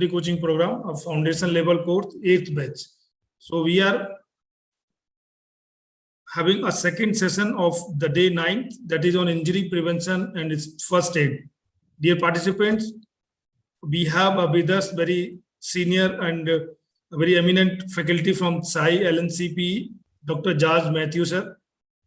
coaching program, a foundation level course, 8th batch. So we are having a second session of the day 9th, that is on injury prevention and its first aid. Dear participants, we have with us very senior and very eminent faculty from SAI LNCP, Dr. George Matthew sir.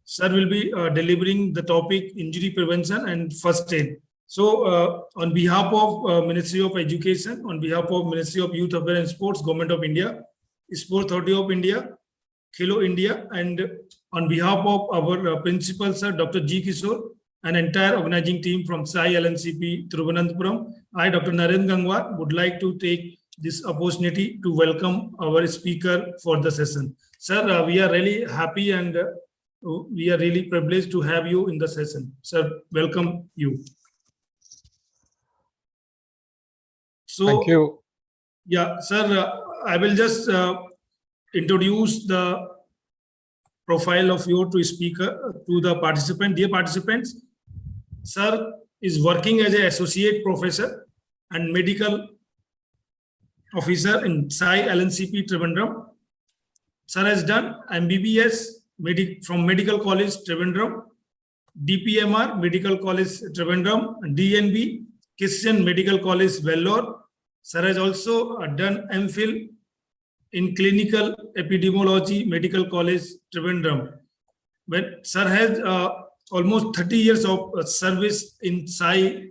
Sir will be delivering the topic injury prevention and first aid. So on behalf of Ministry of Education, on behalf of Ministry of Youth Affairs and Sports, Government of India, Sport Authority of India, Khelo India, and on behalf of our principal sir, Dr. G. Kishore, and entire organizing team from SAI LNCP Thiruvananthapuram, I, Dr. Narendra Gangwar, would like to take this opportunity to welcome our speaker for the session. Sir, we are really happy and we are really privileged to have you in the session. Sir, welcome you. So, thank you. Yeah, sir, I will just introduce the profile of your speaker to the participant. Dear participants, sir is working as an associate professor and medical officer in SAI LNCP Trivandrum. Sir has done MBBS from Medical College Trivandrum, DPMR Medical College Trivandrum, DNB Christian Medical College Vellore. Sir has also done MPhil in Clinical Epidemiology Medical College Trivandrum. When Sir has almost 30 years of service in SAI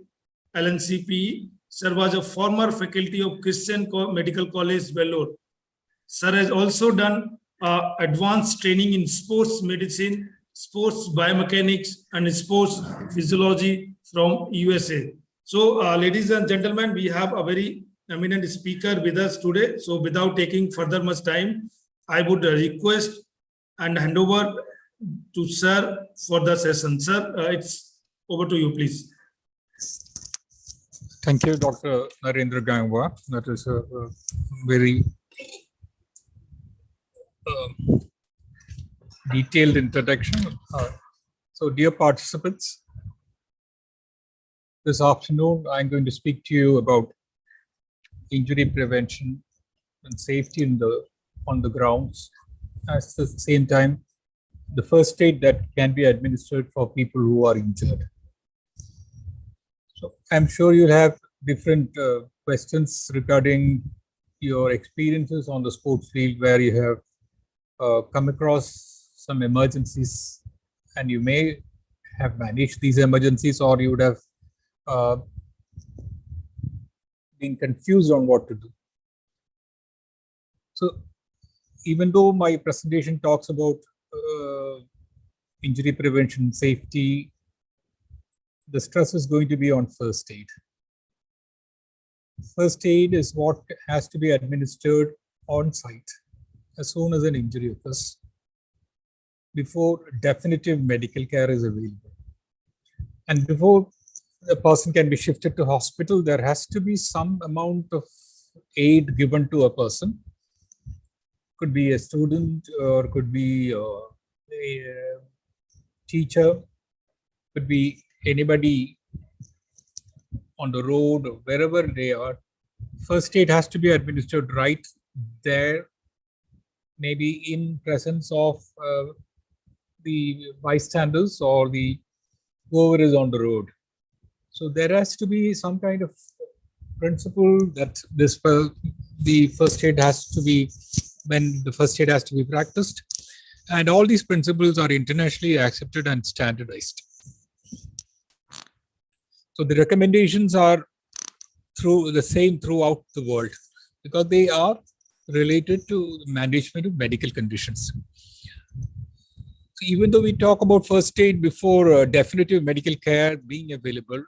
LNCP. Sir was a former faculty of Christian Medical College Vellore. Sir has also done advanced training in sports medicine, sports biomechanics, and sports physiology from USA. So, ladies and gentlemen, we have a very eminent speaker with us today. So, without taking further much time, I would request and hand over to Sir for the session. Sir, it's over to you, please. Thank you, Dr. Narendra Gangwar. That is a very detailed introduction. So, dear participants, this afternoon I'm going to speak to you about injury prevention and safety on the grounds. At the same time, the first aid that can be administered for people who are injured. So I'm sure you'll have different questions regarding your experiences on the sports field where you have come across some emergencies and you may have managed these emergencies, or you would have been confused on what to do. So even though my presentation talks about injury prevention, safety, the stress is going to be on first aid. First aid is what has to be administered on site as soon as an injury occurs, before definitive medical care is available. And before the person can be shifted to hospital, there has to be some amount of aid given to a person. Could be a student, or could be a teacher, could be anybody on the road or wherever they are. First aid has to be administered right there, maybe in presence of the bystanders or the whoever is on the road. So there has to be some kind of principle that the first aid has to be, when the first aid has to be practiced, and all these principles are internationally accepted and standardized. So the recommendations are the same throughout the world because they are related to the management of medical conditions. So even though we talk about first aid before definitive medical care being available,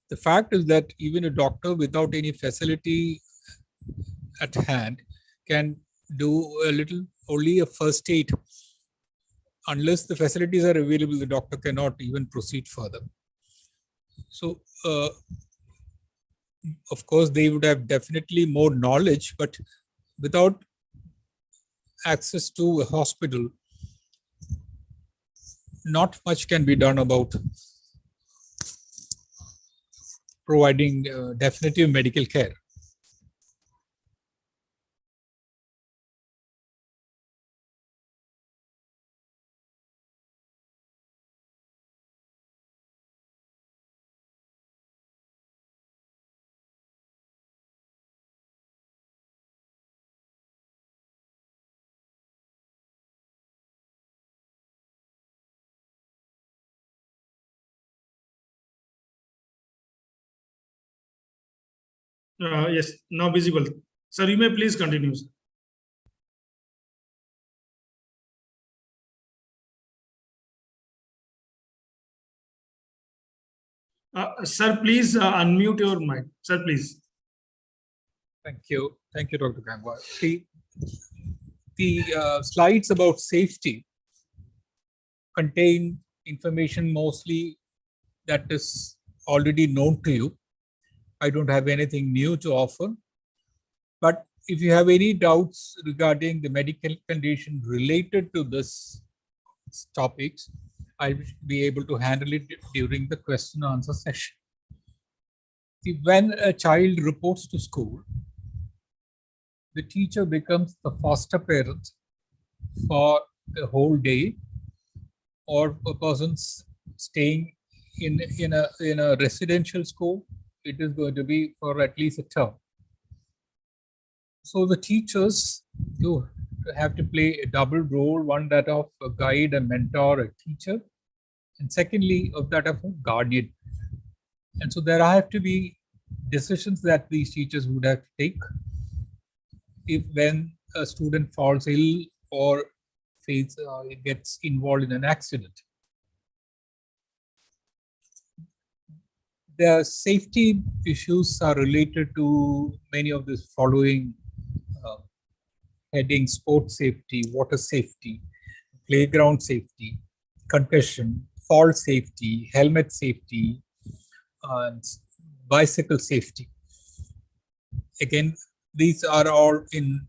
the fact is that even a doctor without any facility at hand can do only a first aid. Unless the facilities are available, the doctor cannot even proceed further. So, of course, they would have definitely more knowledge, but without access to a hospital, not much can be done about providing definitive medical care. Yes, now visible. Sir, you may please continue, sir. Sir, please unmute your mic. Sir, please. Thank you. Thank you, Dr. Gangwar. See, the slides about safety contain information mostly that is already known to you. I don't have anything new to offer. But if you have any doubts regarding the medical condition related to this topics, I'll be able to handle it during the question and answer session. See, when a child reports to school, the teacher becomes the foster parent for the whole day, or a person's staying in a residential school, it is going to be for at least a term. So the teachers do have to play a double role, one that of a guide, a mentor, a teacher, and secondly of that of a guardian. And so there have to be decisions that these teachers would have to take if when a student falls ill or gets involved in an accident. The safety issues are related to many of the following headings: sports safety, water safety, playground safety, concussion, fall safety, helmet safety, and bicycle safety. Again, these are all in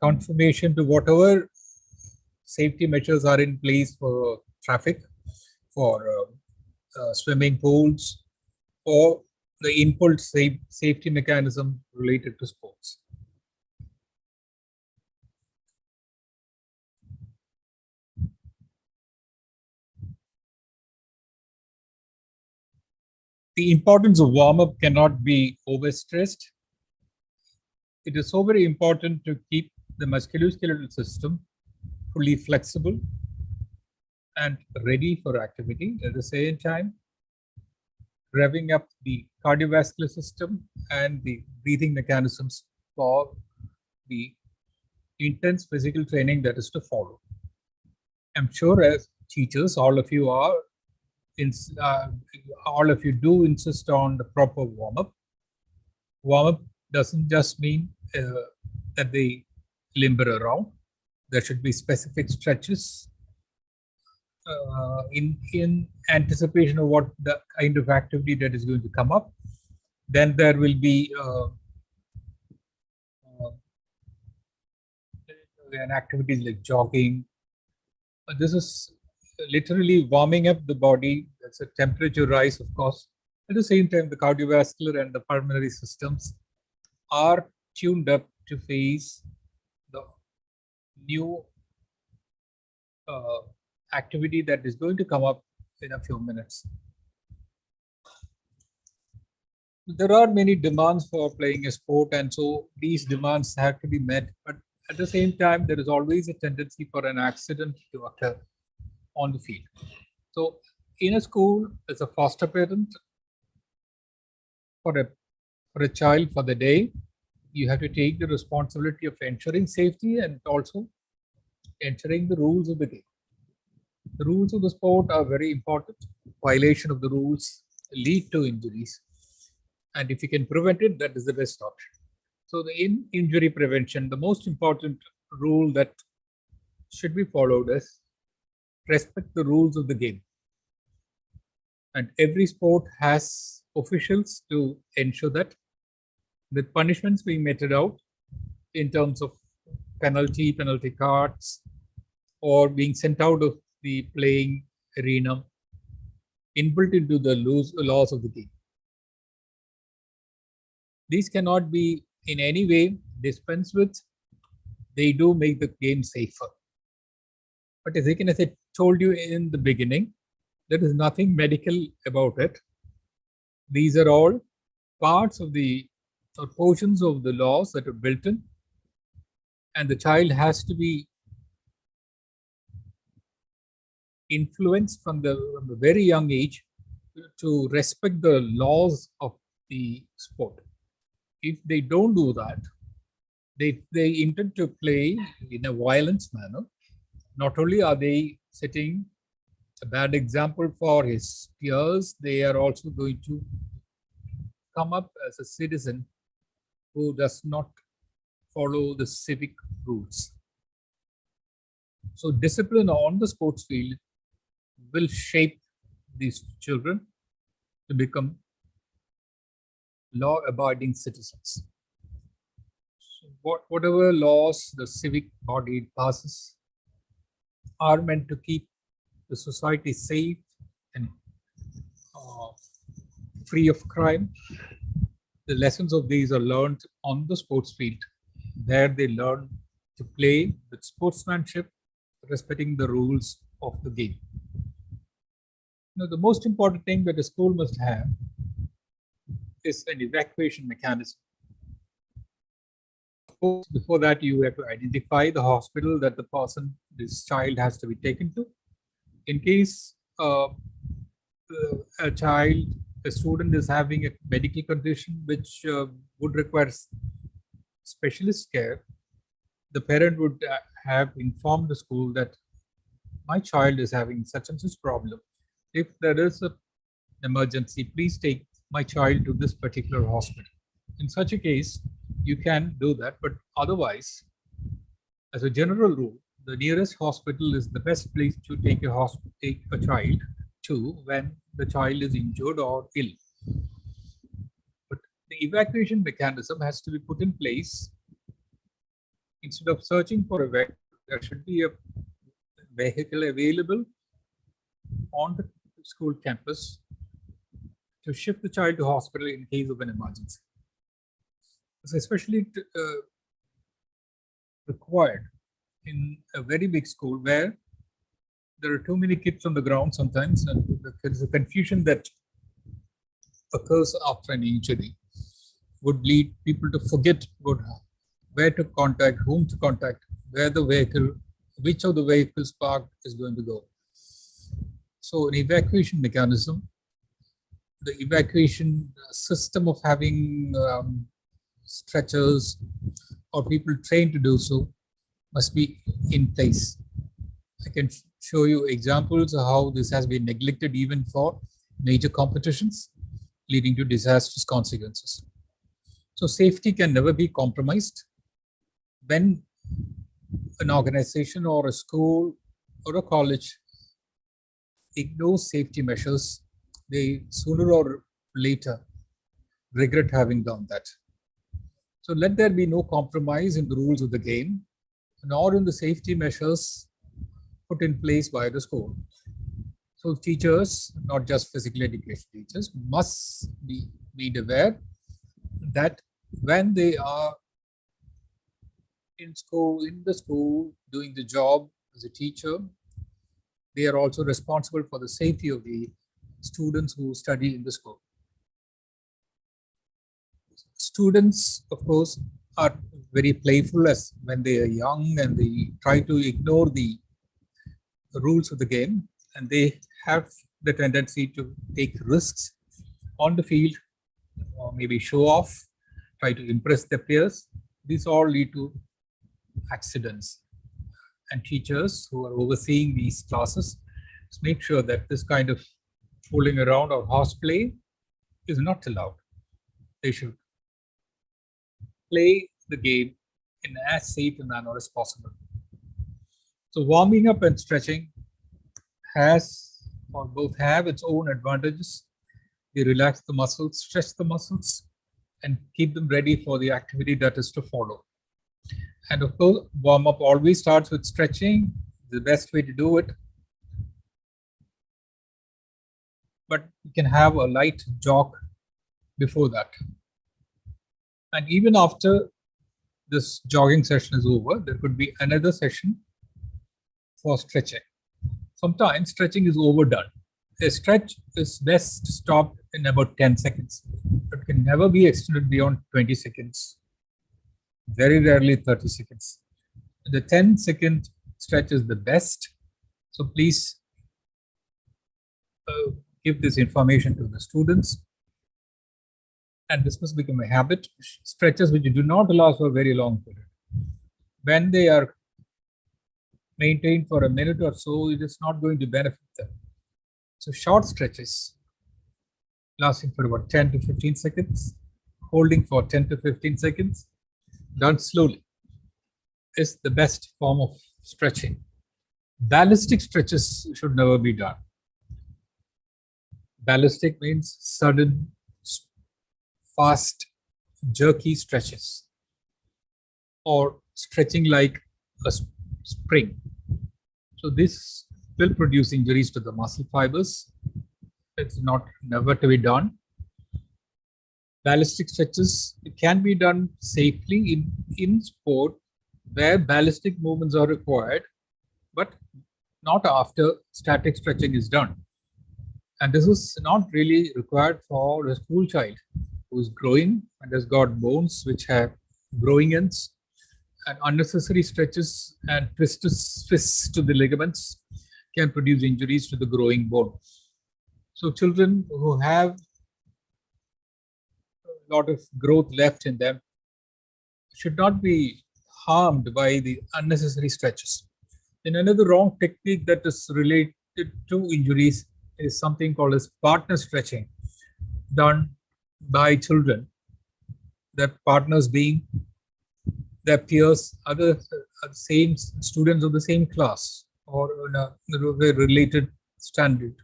confirmation to whatever safety measures are in place for traffic, for swimming pools, or the inbuilt safety mechanism related to sports. The importance of warm-up cannot be overstressed. It is so very important to keep the musculoskeletal system fully flexible and ready for activity. At the same time, revving up the cardiovascular system and the breathing mechanisms for the intense physical training that is to follow. I'm sure as teachers, all of you do insist on the proper warm-up. Warm-up doesn't just mean that they limber around. There should be specific stretches in anticipation of what the kind of activity that is going to come up. Then there will be activities like jogging. This is literally warming up the body. That's a temperature rise, of course. At the same time, the cardiovascular and the pulmonary systems are tuned up to face the new activity that is going to come up in a few minutes. There are many demands for playing a sport, and so these demands have to be met. But at the same time, there is always a tendency for an accident to occur on the field. So in a school, as a foster parent for a child for the day, you have to take the responsibility of ensuring safety and also ensuring the rules of the game. The rules of the sport are very important. Violation of the rules lead to injuries. And if you can prevent it, that is the best option. So in injury prevention, the most important rule that should be followed is respect the rules of the game. And every sport has officials to ensure that the punishments being meted out in terms of penalty cards, or being sent out of the playing arena, inbuilt into the laws of the game. These cannot be in any way dispensed with. They do make the game safer. But as I told you in the beginning, there is nothing medical about it. These are all parts of or portions of the laws that are built in, and the child has to be influenced from a very young age to respect the laws of the sport. If they don't do that, they intend to play in a violent manner. Not only are they setting a bad example for his peers, they are also going to come up as a citizen who does not follow the civic rules. So discipline on the sports field will shape these children to become law-abiding citizens. So whatever laws the civic body passes are meant to keep the society safe and free of crime. The lessons of these are learned on the sports field. There they learn to play with sportsmanship, respecting the rules of the game. Now, the most important thing that a school must have is an evacuation mechanism. Of course, before that, you have to identify the hospital that this child has to be taken to. In case a student is having a medical condition which would require specialist care, the parent would have informed the school that my child is having such and such problem. If there is an emergency, please take my child to this particular hospital. In such a case, you can do that, but otherwise, as a general rule, the nearest hospital is the best place to take a child to when the child is injured or ill. But the evacuation mechanism has to be put in place. Instead of searching for a vehicle, there should be a vehicle available on the school campus to shift the child to hospital in case of an emergency. It's especially required in a very big school where there are too many kids on the ground sometimes, and there is a confusion that occurs after an injury would lead people to forget where to contact, whom to contact, where the vehicle, which of the vehicles parked is going to go. So an evacuation mechanism, the evacuation system of having stretchers or people trained to do so must be in place. I can show you examples of how this has been neglected even for major competitions, leading to disastrous consequences. So safety can never be compromised. When an organization or a school or a college ignores safety measures, they sooner or later regret having done that. So let there be no compromise in the rules of the game, nor in the safety measures put in place by the school. So teachers, not just physical education teachers, must be made aware that when they are in the school, doing the job as a teacher, they are also responsible for the safety of the students who study in the school. Students, of course, are very playful as when they are young, and they try to ignore the rules of the game, and they have the tendency to take risks on the field, or maybe show off, try to impress their peers. These all lead to accidents, and teachers who are overseeing these classes make sure that this kind of fooling around or horseplay is not allowed. They should play the game in as safe a manner as possible. So warming up and stretching both have its own advantages. They relax the muscles, stretch the muscles, and keep them ready for the activity that is to follow. And of course, warm up always starts with stretching, the best way to do it. But you can have a light jog before that. And even after this jogging session is over, there could be another session for stretching. Sometimes stretching is overdone. A stretch is best stopped in about 10 seconds. It can never be extended beyond 20 seconds. Very rarely 30 seconds. The 10-second stretch is the best. So please give this information to the students. and this must become a habit, stretches which do not last for a very long period. When they are maintained for a minute or so, it is not going to benefit them. So short stretches lasting for about 10 to 15 seconds, holding for 10 to 15 seconds, done slowly is the best form of stretching. Ballistic stretches should never be done. Ballistic means sudden, fast, jerky stretches or stretching like a spring. So this will produce injuries to the muscle fibers. It's not never to be done. Ballistic stretches can be done safely in sport where ballistic movements are required, but not after static stretching is done. And this is not really required for a school child who is growing and has got bones which have growing ends, and unnecessary stretches and twists to the ligaments can produce injuries to the growing bone. So children who have a lot of growth left in them should not be harmed by the unnecessary stretches. Then another wrong technique that is related to injuries is something called as partner stretching, done by children, their partners being their peers, other same students of the same class or in a related standard.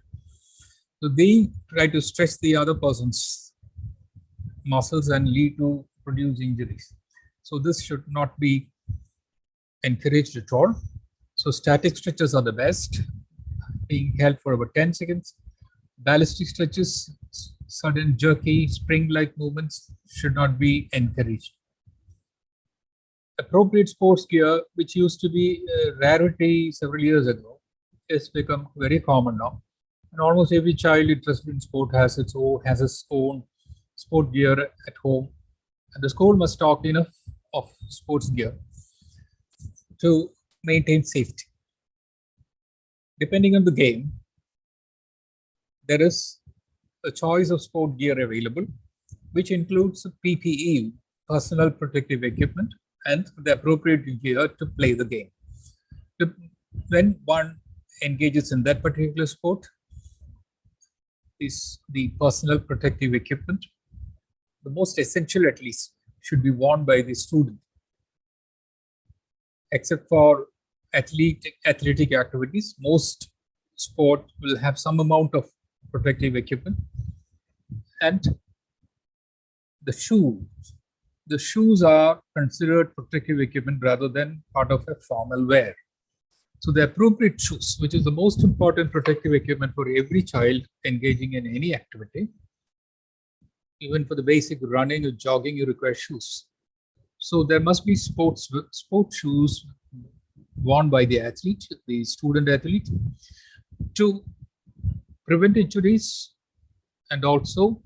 So they try to stretch the other person's muscles and lead to produce injuries. So this should not be encouraged at all. So static stretches are the best, being held for about 10 seconds. Ballistic stretches, sudden jerky spring-like movements should not be encouraged. Appropriate sports gear, which used to be a rarity several years ago, has become very common now. And almost every child interested in sport has its own sport gear at home. And the school must stock enough of sports gear to maintain safety. Depending on the game, there is a choice of sport gear available, which includes PPE, personal protective equipment, and the appropriate gear to play the game. When one engages in that particular sport, is the personal protective equipment, the most essential at least, should be worn by the student. Except for athletic activities, most sport will have some amount of protective equipment. And the shoes are considered protective equipment rather than part of a formal wear. So the appropriate shoes, which is the most important protective equipment for every child engaging in any activity, even for the basic running or jogging, you require shoes. So there must be sports shoes worn by the athlete, the student athlete, to prevent injuries and also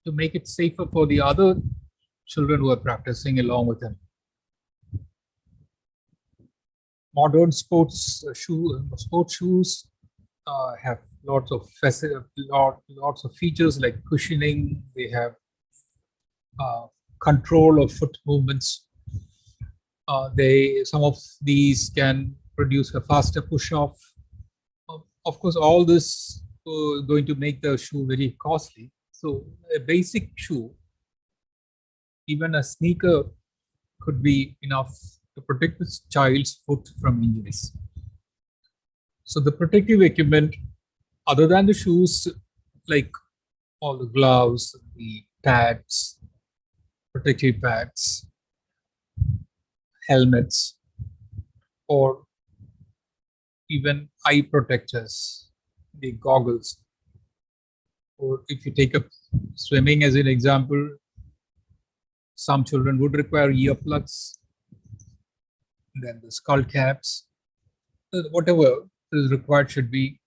to make it safer for the other children who are practicing along with them. Modern sports shoes have lots of features like cushioning. They have control of foot movements. Some of these can produce a faster push-off. Of course, all this is going to make the shoe very costly. So a basic shoe, even a sneaker, could be enough to protect the child's foot from injuries. So the protective equipment, other than the shoes, like all the gloves, the pads, protective pads, helmets, or even eye protectors, the goggles. Or if you take up swimming as an example, some children would require earplugs, then the skull caps. Whatever is required should be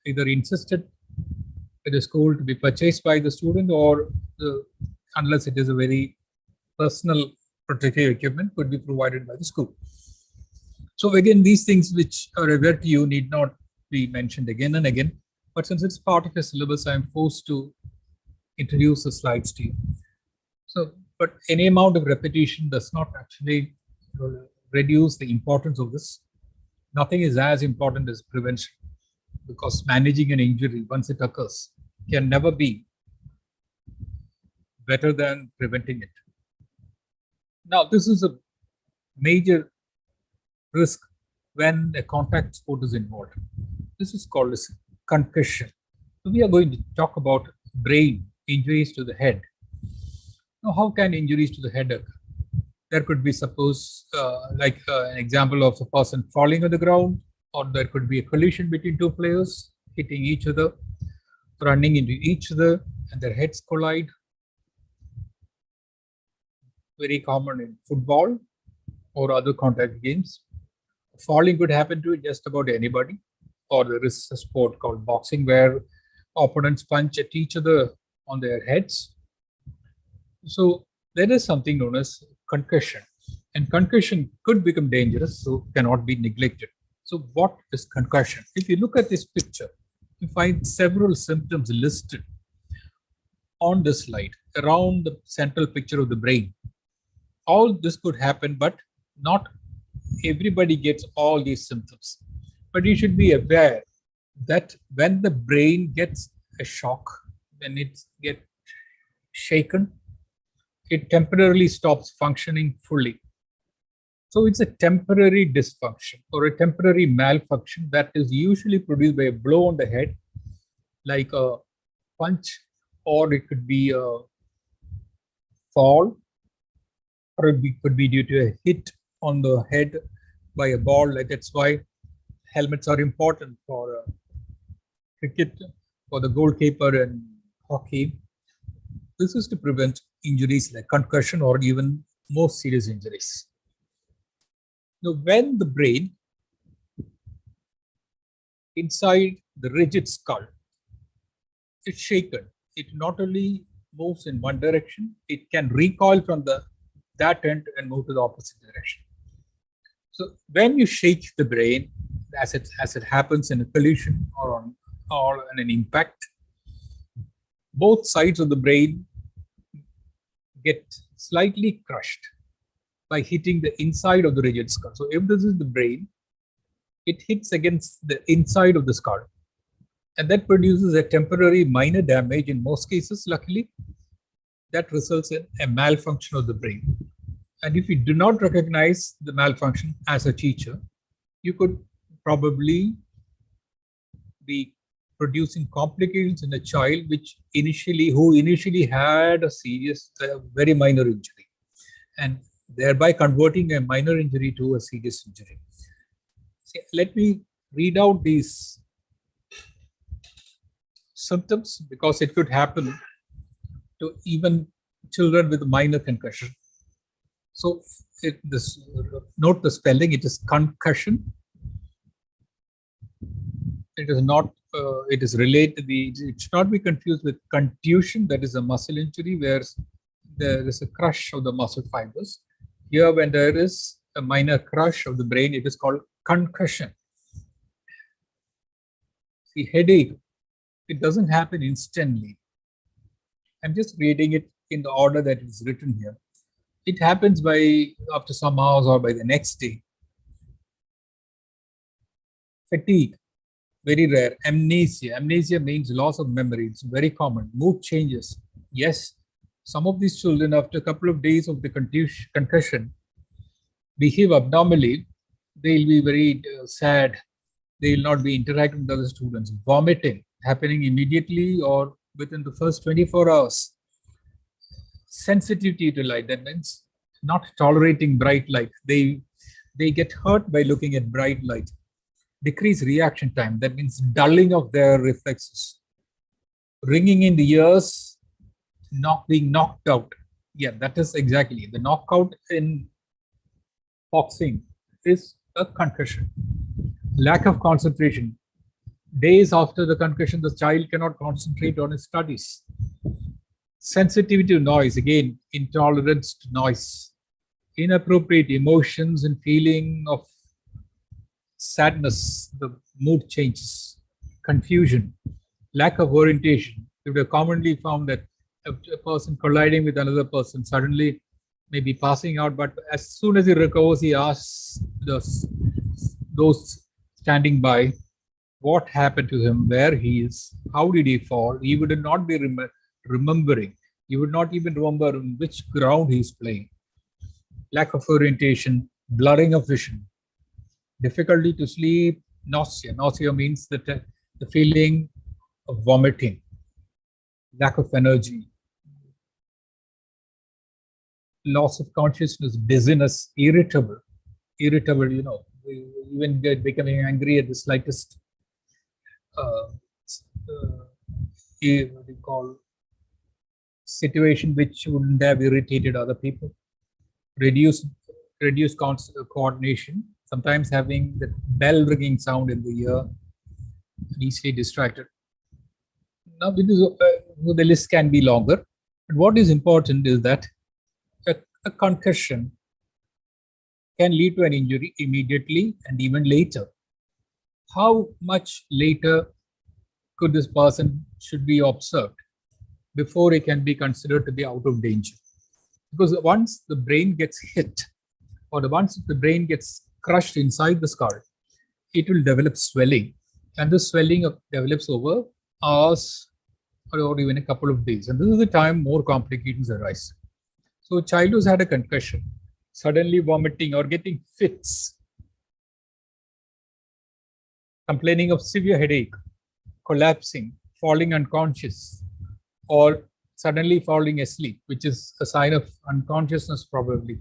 either insisted by the school to be purchased by the student, or unless it is a very personal protective equipment, could be provided by the school. So again, these things which are aware to you need not be mentioned again and again, but since it's part of a syllabus, I am forced to introduce the slides to you. So, but any amount of repetition does not actually reduce the importance of this. Nothing is as important as prevention, because managing an injury once it occurs can never be better than preventing it. Now, this is a major risk when a contact sport is involved. This is called as concussion. So we are going to talk about brain injuries to the head. Now, how can injuries to the head occur? There could be, suppose, an example of a person falling on the ground, or there could be a collision between two players hitting each other, running into each other, and their heads collide. Very common in football or other contact games. Falling could happen to just about anybody. Or there is a sport called boxing where opponents punch at each other on their heads. So there is something known as concussion, and concussion could become dangerous, so cannot be neglected. So what is concussion? If you look at this picture, you find several symptoms listed on this slide around the central picture of the brain. All this could happen, but not everybody gets all these symptoms. But you should be aware that when the brain gets a shock, when it gets shaken, it temporarily stops functioning fully. So it's a temporary dysfunction or a temporary malfunction that is usually produced by a blow on the head, like a punch, or it could be a fall, or it could be due to a hit on the head by a ball. Like that's why helmets are important for cricket, for the goalkeeper and hockey. This is to prevent injuries like concussion or even more serious injuries. Now, when the brain inside the rigid skull is shaken, it not only moves in one direction, it can recoil from that end and move to the opposite direction. So when you shake the brain, as it happens in a collision or in an impact, both sides of the brain get slightly crushed by hitting the inside of the rigid skull. So if this is the brain, it hits against the inside of the skull, and that produces a temporary minor damage in most cases, luckily, that results in a malfunction of the brain. And if you do not recognize the malfunction as a teacher, you could probably be producing complications in a child who initially had a serious, very minor injury, and thereby converting a minor injury to a serious injury. See, let me read out these symptoms because it could happen to even children with minor concussion. So note the spelling, it is concussion. It is not, it is related, it should not be confused with contusion, that is a muscle injury where there is a crush of the muscle fibers. Here, when there is a minor crush of the brain, it is called concussion. See, headache, it doesn't happen instantly. I'm just reading it in the order that it is written here. It happens after some hours or by the next day. Fatigue, very rare. Amnesia. Amnesia means loss of memory. It's very common. Mood changes. Yes, some of these children, after a couple of days of the concussion, behave abnormally. They'll be very sad. They will not be interacting with other students. Vomiting happening immediately or within the first 24 hours. Sensitivity to light, that means not tolerating bright light. They get hurt by looking at bright light. Decreased reaction time, that means dulling of their reflexes. Ringing in the ears, being knocked out. Yeah, that is exactly. The knockout in boxing is a concussion. Lack of concentration. Days after the concussion, the child cannot concentrate on his studies. Sensitivity to noise, again, intolerance to noise. Inappropriate emotions and feeling of sadness, the mood changes. Confusion, lack of orientation. It would have commonly found that a person colliding with another person, suddenly maybe passing out, but as soon as he recovers, he asks those standing by what happened to him, where he is, how did he fall. He would not be remembering. He would not even remember on which ground he's playing. Lack of orientation, blurring of vision, difficulty to sleep, nausea. Nausea means that the feeling of vomiting, lack of energy, loss of consciousness, dizziness, irritable, even becoming angry at the slightest what do you call situation which wouldn't have irritated other people. Reduced coordination, sometimes having the bell ringing sound in the ear, easily distracted. Now, the list can be longer, but what is important is that a concussion can lead to an injury immediately and even later. How much later could this person should be observed before it can be considered to be out of danger? Because once the brain gets hit, or once the brain gets crushed inside the skull, it will develop swelling, and the swelling develops over hours or even a couple of days. And this is the time more complications arise. So a child who's had a concussion, suddenly vomiting or getting fits, complaining of severe headache, collapsing, falling unconscious, or suddenly falling asleep, which is a sign of unconsciousness probably.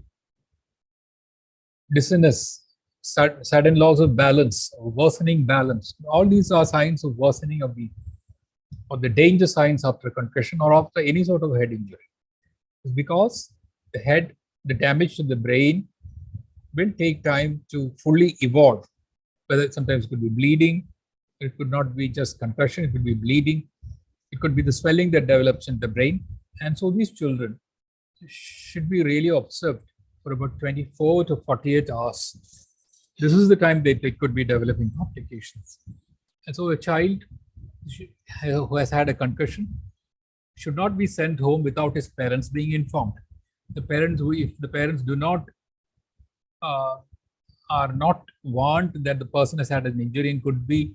Dizziness, sudden loss of balance, or worsening balance. All these are signs of worsening of the danger signs after concussion or after any sort of head injury. It's because the damage to the brain will take time to fully evolve. Whether sometimes it could be bleeding, it could not be just concussion, it could be bleeding, it could be the swelling that develops in the brain. And so these children should be really observed for about 24 to 48 hours. This is the time they could be developing complications. And so a child who has had a concussion should not be sent home without his parents being informed. If the parents do not are not warned that the person has had an injury and could be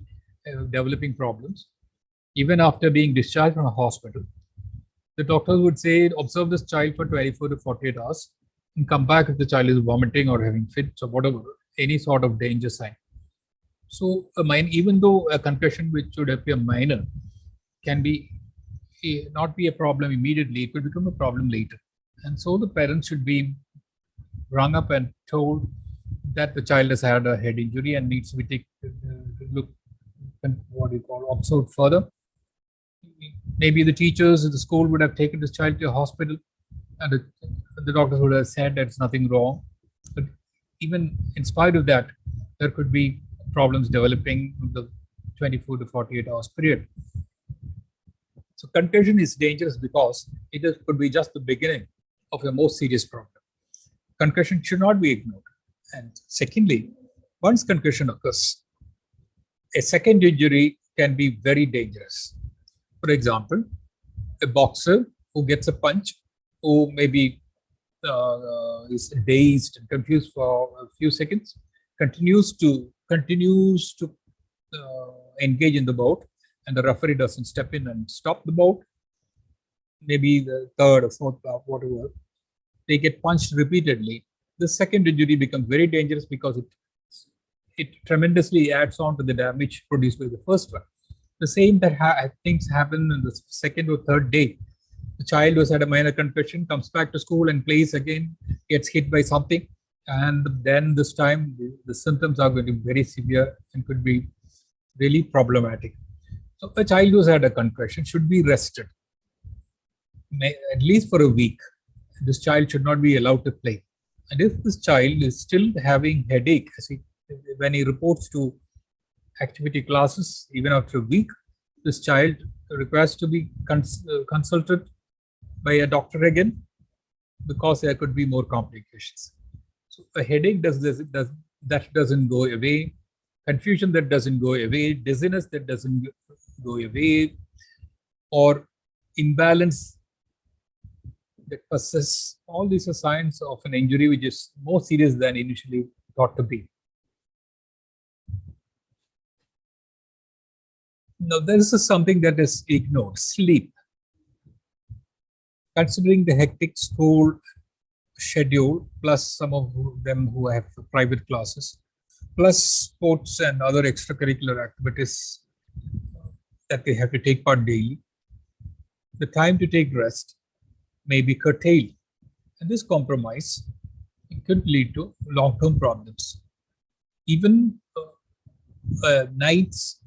developing problems, even after being discharged from a hospital, the doctors would say, observe this child for 24 to 48 hours and come back if the child is vomiting or having fits or whatever, any sort of danger sign. So even though a concussion which should appear minor can not be a problem immediately, it could become a problem later. And so the parents should be rung up and told that the child has had a head injury and needs to be observed further. Maybe the teachers at the school would have taken this child to a hospital, and the doctors would have said that it's nothing wrong. But even in spite of that, there could be problems developing in the 24 to 48 hours period. So concussion is dangerous because it could be just the beginning of a more serious problem. Concussion should not be ignored. And secondly, once concussion occurs, a second injury can be very dangerous. For example, a boxer who gets a punch, who maybe is dazed and confused for a few seconds, continues to engage in the bout, and the referee doesn't step in and stop the bout. Maybe the third or fourth bout, whatever, they get punched repeatedly. The second injury becomes very dangerous because it tremendously adds on to the damage produced by the first one. The same things happen in the second or third day. The child who has had a minor concussion comes back to school and plays again, gets hit by something, and then this time the symptoms are going to be very severe and could be really problematic. So a child who has had a concussion should be rested, at least for a week. This child should not be allowed to play. And if this child is still having headache, when he reports to activity classes, even after a week, this child requires to be consulted by a doctor again, because there could be more complications. So a headache that doesn't go away, confusion that doesn't go away, dizziness that doesn't go away, or imbalance get pus. All these are signs of an injury which is more serious than initially thought to be. Now, there is something that is ignored: sleep. Considering the hectic school schedule, plus some of them who have private classes, plus sports and other extracurricular activities that they have to take part daily, the time to take rest may be curtailed. And this compromise could lead to long-term problems. Even night's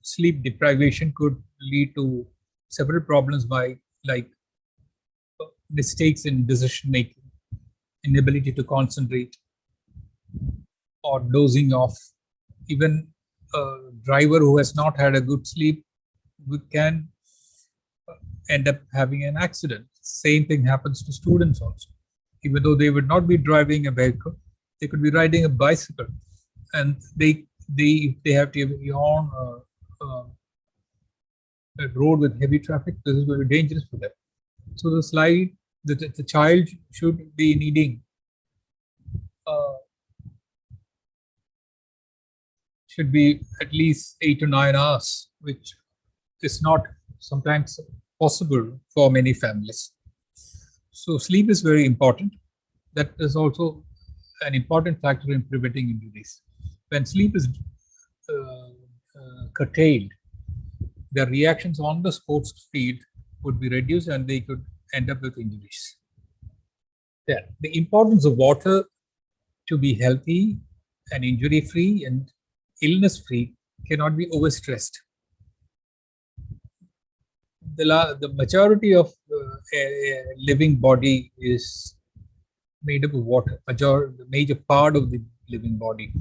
sleep deprivation could lead to several problems like mistakes in decision making, inability to concentrate, or dozing off. Even a driver who has not had a good sleep can end up having an accident. Same thing happens to students also. Even though they would not be driving a vehicle, they could be riding a bicycle, and they have to be on a road with heavy traffic. This is very dangerous for them. So the child should be needing should be at least 8 to 9 hours, which is not sometimes possible for many families. So sleep is very important. That is also an important factor in preventing injuries. When sleep is curtailed, the reactions on the sports field would be reduced and they could end up with injuries. Yeah. The importance of water to be healthy and injury-free and illness-free cannot be overstressed. The majority of a living body is made up of water, the major part of the living body.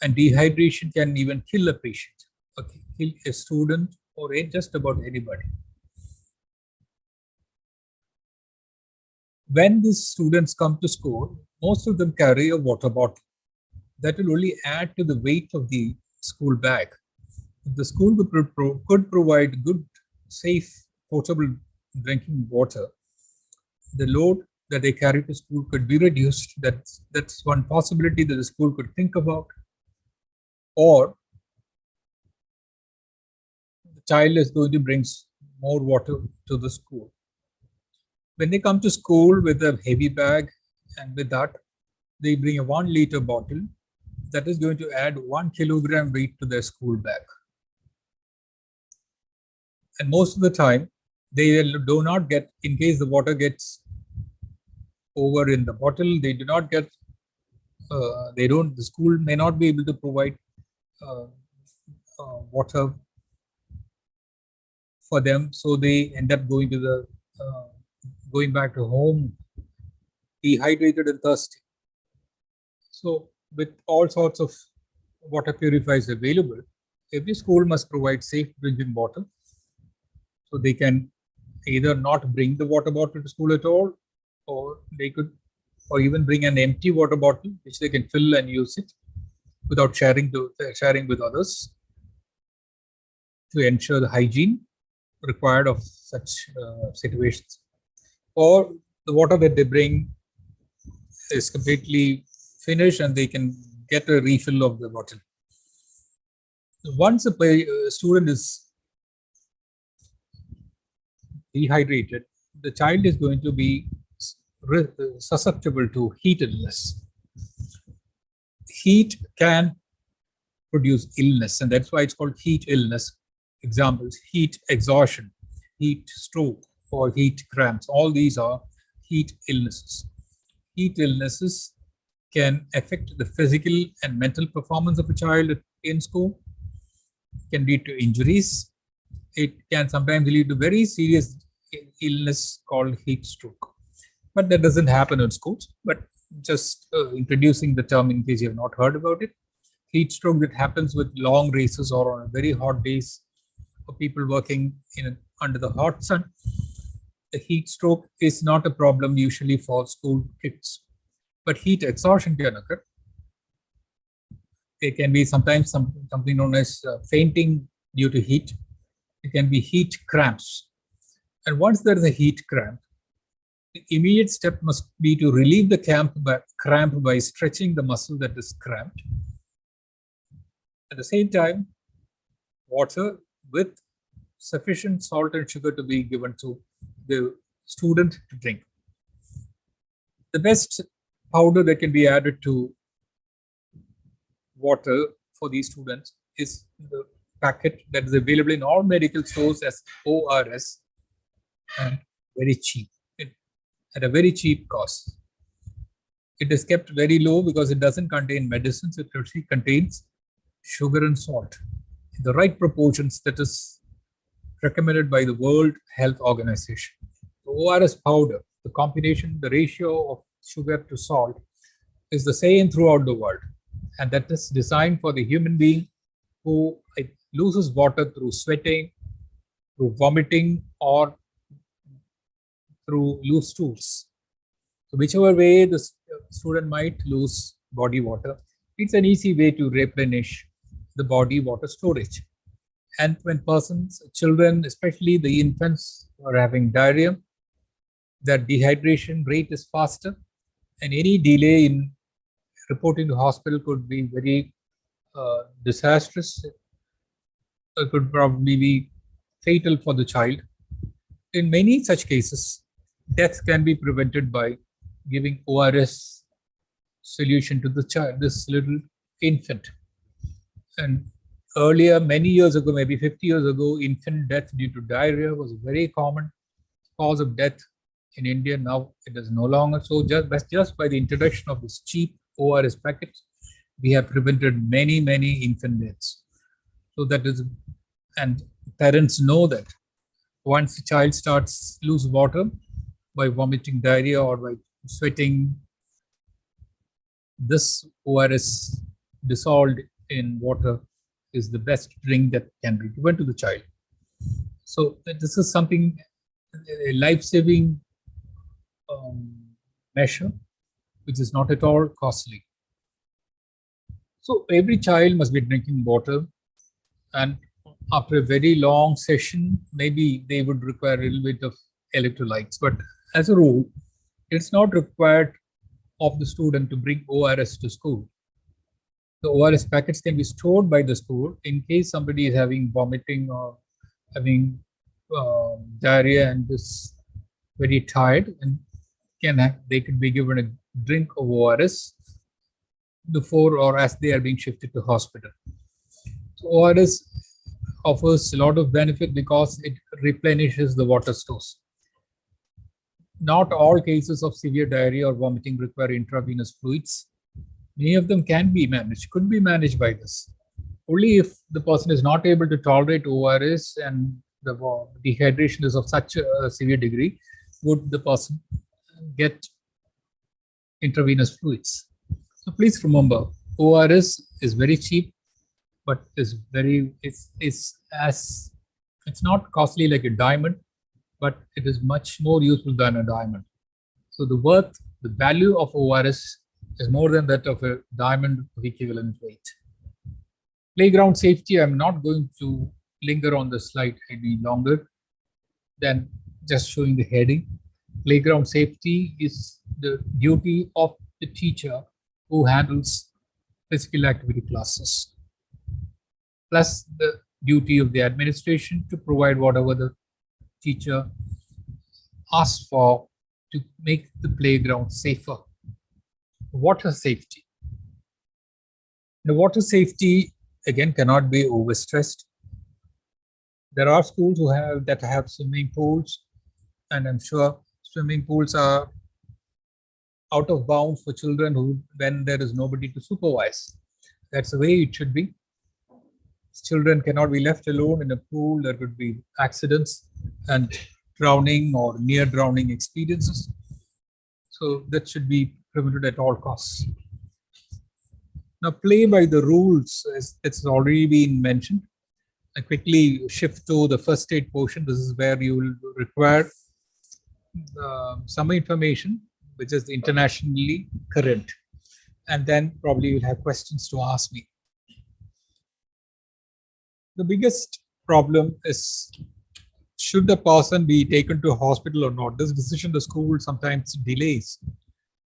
And dehydration can even kill a patient, okay, kill a student, or just about anybody. When these students come to school, most of them carry a water bottle. That will only add to the weight of the school bag. If the school could provide good, safe, portable drinking water, the load that they carry to school could be reduced. That's one possibility that the school could think about. Or the child is going to bring more water to the school. When they come to school with a heavy bag, and with that, they bring a 1 liter bottle that is going to add 1 kilogram weight to their school bag. And most of the time, they do not get, in case the water gets over in the bottle, they do not get, the school may not be able to provide water for them. So they end up going to going back to home dehydrated and thirsty. So with all sorts of water purifiers available, every school must provide safe drinking water. So they can either not bring the water bottle to school at all, or they could, or even bring an empty water bottle which they can fill and use it without sharing with others, to ensure the hygiene required of such situations. Or the water that they bring is completely finished and they can get a refill of the bottle. Once a student is dehydrated, the child is going to be susceptible to heat illness. Heat can produce illness, and that's why it's called heat illness. Examples: heat exhaustion, heat stroke, or heat cramps. All these are heat illnesses. Heat illnesses can affect the physical and mental performance of a child in school, can lead to injuries. It can sometimes lead to very serious illness called heat stroke. But that doesn't happen in schools. But just introducing the term in case you have not heard about it. Heat stroke that happens with long races or on very hot days for people working under the hot sun. The heat stroke is not a problem usually for school kids, but heat exhaustion can occur. It can be sometimes something known as fainting due to heat. It can be heat cramps. And once there is a heat cramp, the immediate step must be to relieve the cramp by stretching the muscle that is cramped. At the same time, water with sufficient salt and sugar to be given to the student to drink. The best powder that can be added to water for these students is the packet that is available in all medical stores as ORS, and very cheap, at a very cheap cost. It is kept very low because it doesn't contain medicines. It actually contains sugar and salt in the right proportions that is recommended by the World Health Organization. The ORS powder, the combination, the ratio of sugar to salt is the same throughout the world. And that is designed for the human being who loses water through sweating, through vomiting, or through loose stools. So whichever way the student might lose body water, it's an easy way to replenish the body water storage. And when children, especially the infants, are having diarrhea, that dehydration rate is faster, and any delay in reporting to hospital could be very disastrous. It could probably be fatal for the child. In many such cases, death can be prevented by giving ORS solution to the child, this little infant. And earlier, many years ago, maybe 50 years ago, infant death due to diarrhea was a very common cause of death in India. Now it is no longer so. Just by the introduction of this cheap ORS packets, we have prevented many infant deaths. So that is, and parents know that once the child starts lose water by vomiting, diarrhea, or by sweating, this ORS dissolved in water is the best drink that can be given to the child. So this is something, a life-saving measure, which is not at all costly. So every child must be drinking water, and after a very long session, maybe they would require a little bit of electrolytes. But as a rule, it's not required of the student to bring ORS to school. The ORS packets can be stored by the school in case somebody is having vomiting or having diarrhea and is very tired, and they could be given a drink of ORS before or as they are being shifted to hospital. So ORS offers a lot of benefit because it replenishes the water stores. Not all cases of severe diarrhea or vomiting require intravenous fluids. Many of them can be managed, could be managed by this. Only if the person is not able to tolerate ORS and the dehydration is of such a severe degree, would the person get intravenous fluids. So please remember, ORS is very cheap, but it's not costly like a diamond, but it is much more useful than a diamond. So the value of ORS is more than that of a diamond of equivalent weight. Playground safety, I'm not going to linger on the slide any longer than just showing the heading. Playground safety is the duty of the teacher who handles physical activity classes, plus the duty of the administration to provide whatever the teacher asks for to make the playground safer. Water safety. The water safety, again, cannot be overstressed. There are schools that have swimming pools, and I'm sure swimming pools are out of bounds for children when there is nobody to supervise. That's the way it should be. Children cannot be left alone in a pool. There could be accidents and drowning or near drowning experiences. So that should be prevented at all costs. Now, play by the rules, as it's already been mentioned. I quickly shift to the first aid portion. This is where you will require some information which is internationally current, and then probably you'll have questions to ask me. The biggest problem is should the person be taken to a hospital or not? This decision the school sometimes delays,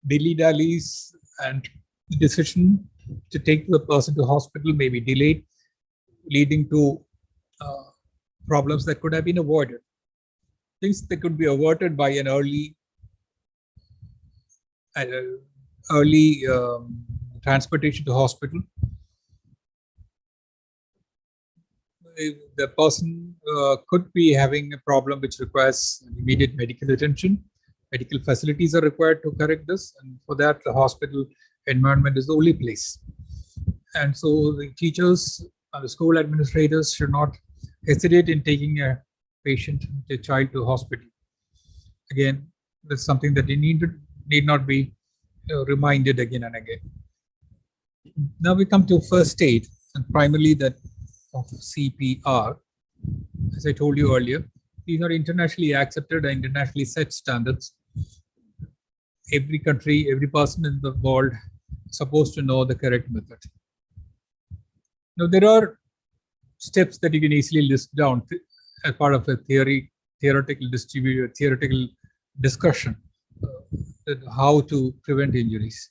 dilly-dallies, and the decision to take the person to hospital may be delayed, leading to problems that could have been avoided. Things that could be averted by an early transportation to hospital. The person could be having a problem which requires immediate medical attention. Medical facilities are required to correct this, and for that the hospital environment is the only place. And so the teachers and the school administrators should not hesitate in taking a patient, a child, to hospital. Again, that's something that you need not be reminded again and again. Now we come to first aid, and primarily that of CPR. As I told you earlier, these are internationally accepted and internationally set standards. Every country, every person in the world is supposed to know the correct method. Now there are steps that you can easily list down as part of a theoretical discussion how to prevent injuries,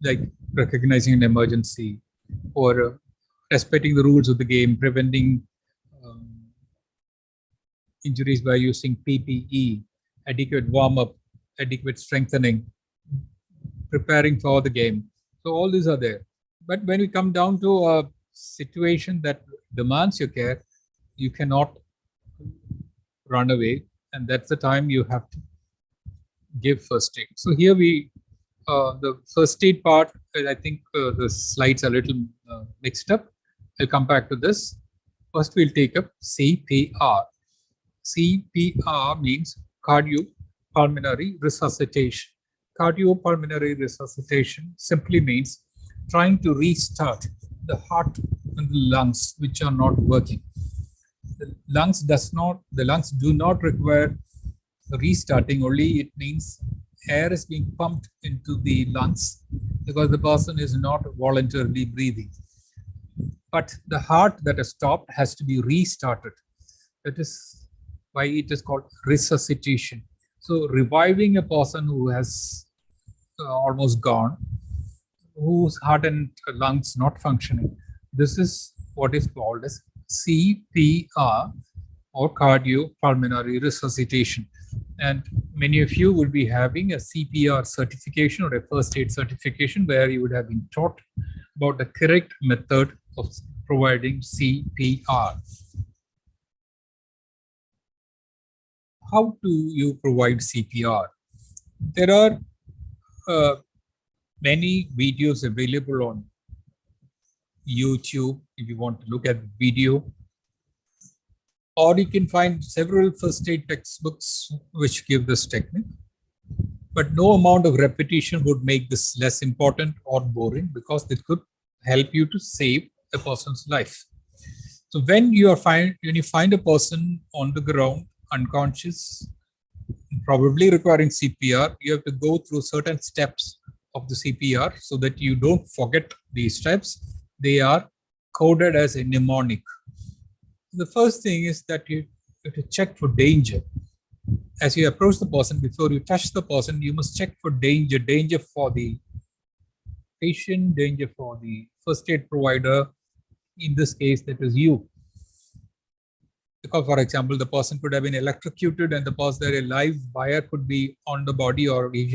like recognizing an emergency or respecting the rules of the game, preventing injuries by using PPE, adequate warm-up, adequate strengthening, preparing for the game. So all these are there. But when we come down to a situation that demands your care, you cannot run away, and that's the time you have to give first aid. So here the first aid part, I think the slides are a little mixed up. I'll come back to this. First, we'll take up CPR. CPR means cardiopulmonary resuscitation. Cardiopulmonary resuscitation simply means trying to restart the heart and the lungs which are not working. The lungs do not require restarting, only it means air is being pumped into the lungs because the person is not voluntarily breathing. But the heart that has stopped has to be restarted. That is why it is called resuscitation. So reviving a person who has almost gone, whose heart and lungs not functioning, this is what is called as CPR, or cardiopulmonary resuscitation. And many of you would be having a CPR certification or a first aid certification where you would have been taught about the correct method of providing CPR. How do you provide CPR? There are many videos available on YouTube if you want to look at the video, or you can find several first aid textbooks which give this technique. But no amount of repetition would make this less important or boring, because it could help you to save a person's life. So when you find a person on the ground unconscious, probably requiring CPR, you have to go through certain steps of the CPR so that you don't forget these steps. They are coded as a mnemonic. The first thing is that you have to check for danger. As you approach the person, before you touch the person, you must check for danger. Danger for the patient, danger for the first aid provider. In this case, that is you. Because, for example, the person could have been electrocuted, and a live wire could be on the body, or he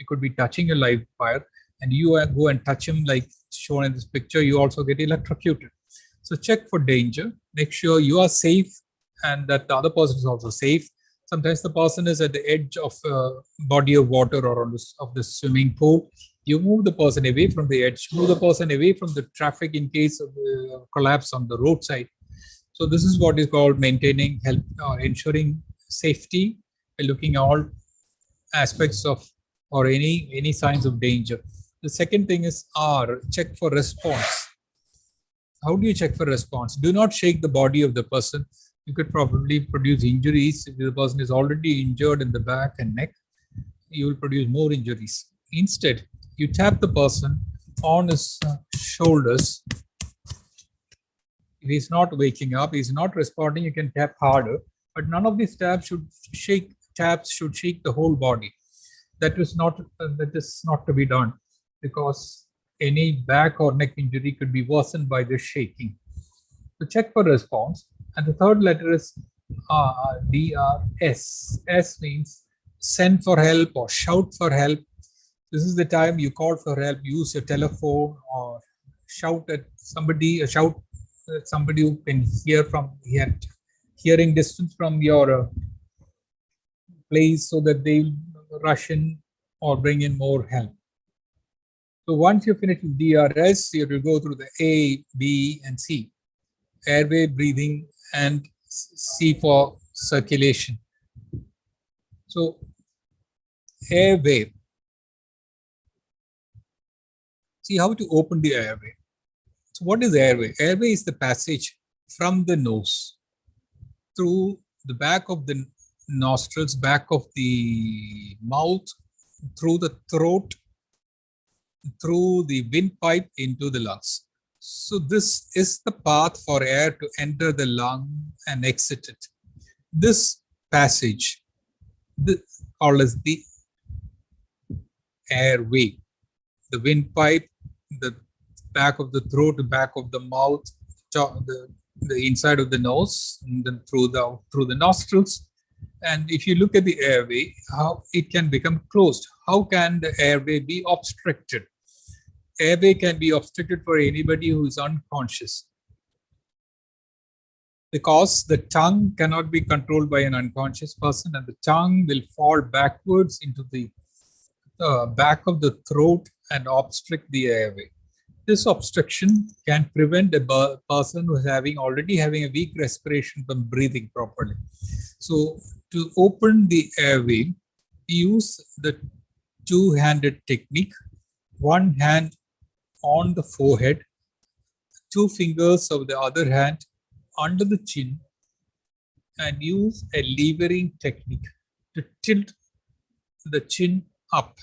could be touching a live wire, and you go and touch him like shown in this picture, you also get electrocuted. So check for danger, make sure you are safe and that the other person is also safe. Sometimes the person is at the edge of a body of water or of the swimming pool. You move the person away from the edge, move the person away from the traffic in case of collapse on the roadside. So this is what is called maintaining health, ensuring safety by looking at all aspects of or any signs of danger. The second thing is R, check for response. How do you check for response? Do not shake the body of the person. You could probably produce injuries. If the person is already injured in the back and neck, you will produce more injuries. Instead, you tap the person on his shoulders. If he's not waking up, he's not responding, you can tap harder. but none of these taps should shake the whole body. That is not to be done, because any back or neck injury could be worsened by this shaking. So check for response. And the third letter is DRS. S means send for help or shout for help. This is the time you call for help. Use your telephone or shout at somebody. Shout at somebody who can hear from hearing distance from your place, so that they will rush in or bring in more help. So once you finish with DRS, you will go through the A, B, and C. Airway, breathing, and C for circulation. So airway. See how to open the airway. So what is airway? Airway is the passage from the nose through the back of the nostrils, back of the mouth, through the throat, through the windpipe into the lungs. So this is the path for air to enter the lung and exit it. This passage, called as the airway, the windpipe, the back of the throat, the back of the mouth, the inside of the nose, and then through the nostrils. And if you look at the airway, how it can become closed. How can the airway be obstructed? Airway can be obstructed for anybody who is unconscious, because the tongue cannot be controlled by an unconscious person, and the tongue will fall backwards into the back of the throat and obstruct the airway. This obstruction can prevent a person who is already having a weak respiration from breathing properly. So to open the airway, use the two-handed technique. One hand on the forehead, two fingers of the other hand under the chin, and use a levering technique to tilt the chin up.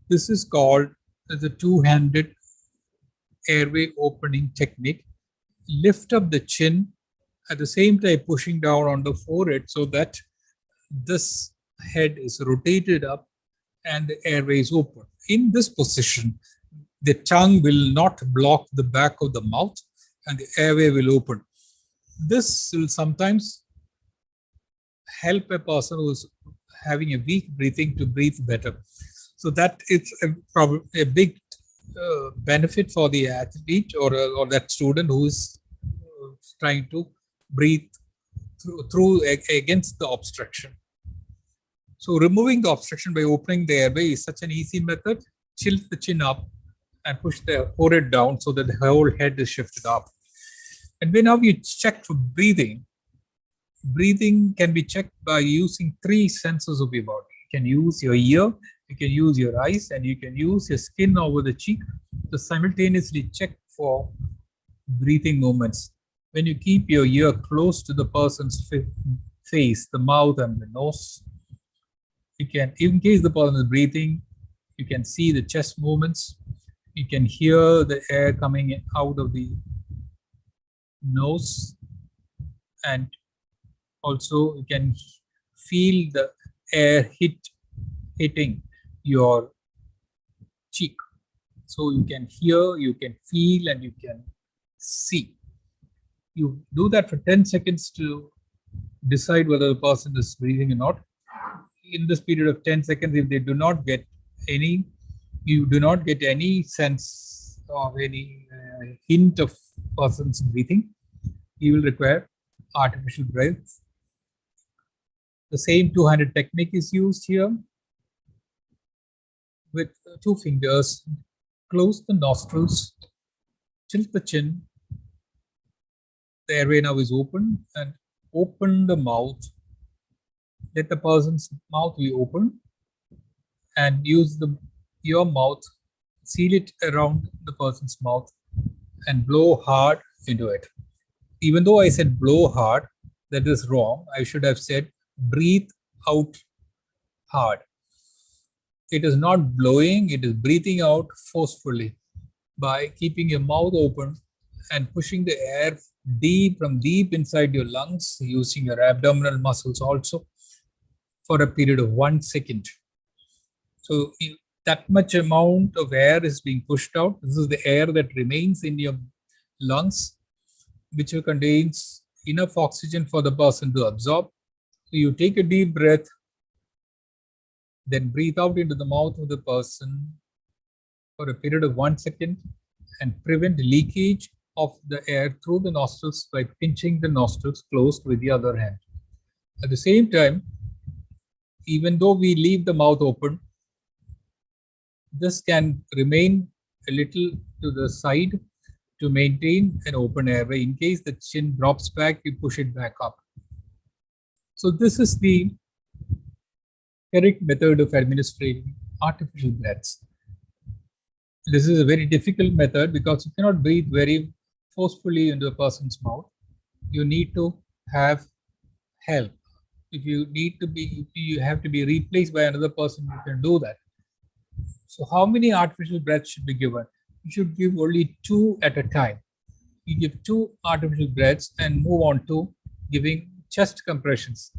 This is called the two-handed airway opening technique. Lift up the chin, at the same time pushing down on the forehead, so that this head is rotated up and the airway is open. In this position, the tongue will not block the back of the mouth and the airway will open. This will sometimes help a person who is having a weak breathing to breathe better. So that is a big benefit for the athlete or that student who is trying to breathe through against the obstruction. So removing the obstruction by opening the airway is such an easy method. Tilt the chin up and push the forehead down so that the whole head is shifted up. And now you check for breathing. Breathing can be checked by using three senses of your body. You can use your ear, you can use your eyes, and you can use your skin over the cheek to simultaneously check for breathing movements. When you keep your ear close to the person's face, the mouth and the nose, you can, in case the person is breathing, you can see the chest movements. You can hear the air coming out of the nose, and also you can feel the air hitting your cheek. So you can hear, you can feel, and you can see. You do that for 10 seconds to decide whether the person is breathing or not. In this period of 10 seconds, if they do not get any, you do not get any sense of any hint of person's breathing, you will require artificial breath. The same two-handed technique is used here. With two fingers, close the nostrils, tilt the chin. The airway now is open, and open the mouth. Let the person's mouth be open, and use your mouth, seal it around the person's mouth, and blow hard into it. Even though I said blow hard, that is wrong. I should have said breathe out hard. It is not blowing, it is breathing out forcefully by keeping your mouth open and pushing the air deep from deep inside your lungs, using your abdominal muscles also for a period of 1 second. So that much amount of air is being pushed out. This is the air that remains in your lungs, which contains enough oxygen for the person to absorb. So you take a deep breath, then breathe out into the mouth of the person for a period of 1 second and prevent leakage of the air through the nostrils by pinching the nostrils closed with the other hand. At the same time, even though we leave the mouth open, this can remain a little to the side to maintain an open airway. In case the chin drops back, you push it back up. So this is the correct method of administering artificial breaths. This is a very difficult method because you cannot breathe very forcefully into a person's mouth. You need to have help. If you have to be replaced by another person, you can do that. So how many artificial breaths should be given? You should give only 2 at a time. You give 2 artificial breaths and move on to giving chest compressions.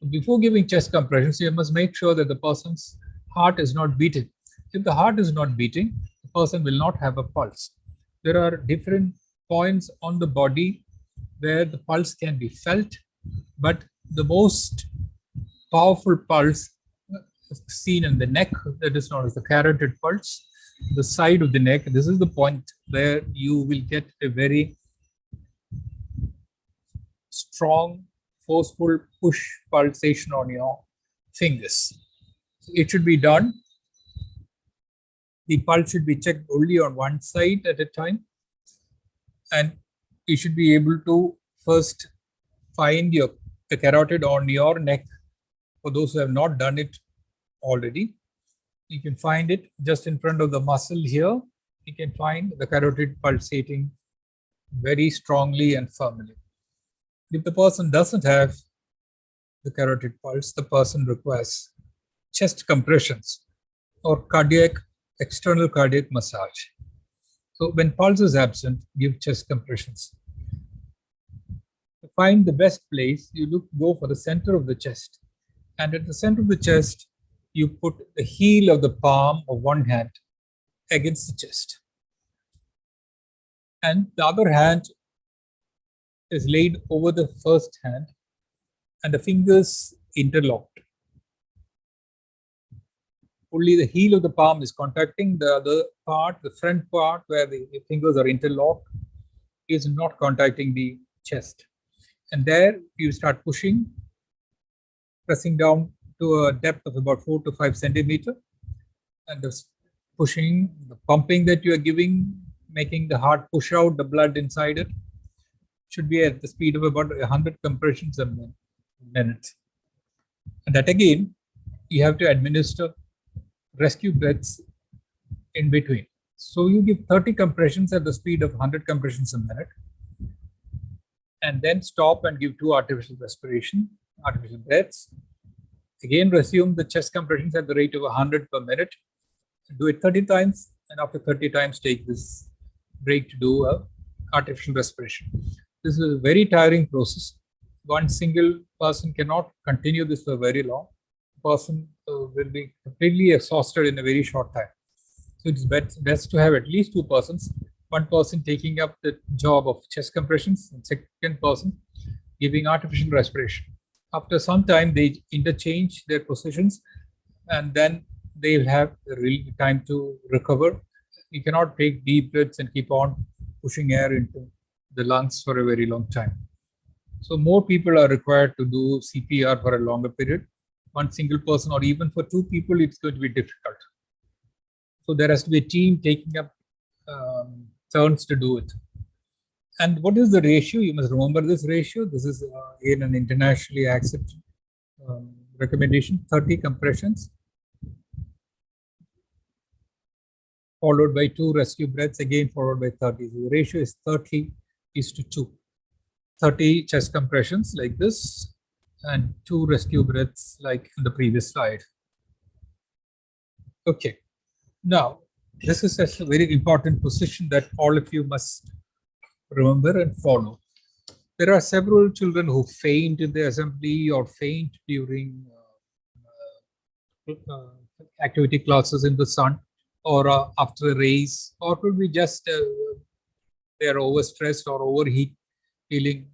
Before giving chest compressions, you must make sure that the person's heart is not beating. If the heart is not beating, the person will not have a pulse. There are different points on the body where the pulse can be felt, but the most powerful pulse is seen in the neck, that is known as the carotid pulse, the side of the neck. This is the point where you will get a very strong, forceful push pulsation on your fingers. It should be done. The pulse should be checked only on one side at a time. And you should be able to first find the carotid on your neck. For those who have not done it already, you can find it just in front of the muscle here. You can find the carotid pulsating very strongly and firmly. If the person doesn't have the carotid pulse, the person requires chest compressions or external cardiac massage. So when pulse is absent, give chest compressions. To find the best place, you go for the center of the chest. And at the center of the chest, you put the heel of the palm of one hand against the chest. And the other hand is laid over the first hand and the fingers interlocked. Only the heel of the palm is contacting, the other part, the front part where the fingers are interlocked, is not contacting the chest. And there you start pushing, pressing down to a depth of about 4 to 5 centimeters. And the pushing, the pumping that you are giving, making the heart push out the blood inside it, should be at the speed of about 100 compressions a minute. And that again, you have to administer rescue breaths in between. So you give 30 compressions at the speed of 100 compressions a minute, and then stop and give 2 artificial breaths. Again, resume the chest compressions at the rate of 100 per minute. Do it 30 times, and after 30 times, take this break to do a artificial respiration. This is a very tiring process. One single person cannot continue this for very long. The person will be completely exhausted in a very short time. So it's best to have at least 2 persons. One person taking up the job of chest compressions, and second person giving artificial respiration. After some time, they interchange their positions, and then they will have real time to recover. You cannot take deep breaths and keep on pushing air into the lungs for a very long time. So more people are required to do CPR for a longer period. One single person or even for 2 people, it's going to be difficult. So there has to be a team taking up turns to do it. And what is the ratio? You must remember this ratio. This is in an internationally accepted recommendation: 30 compressions, followed by 2 rescue breaths, again followed by 30. So the ratio is 30:2. 30 chest compressions like this, and 2 rescue breaths like in the previous slide. Okay. Now, this is a very important position that all of you must remember and follow. There are several children who faint in the assembly or faint during activity classes in the sun, or after a race, or could be just they are overstressed or overheat, feeling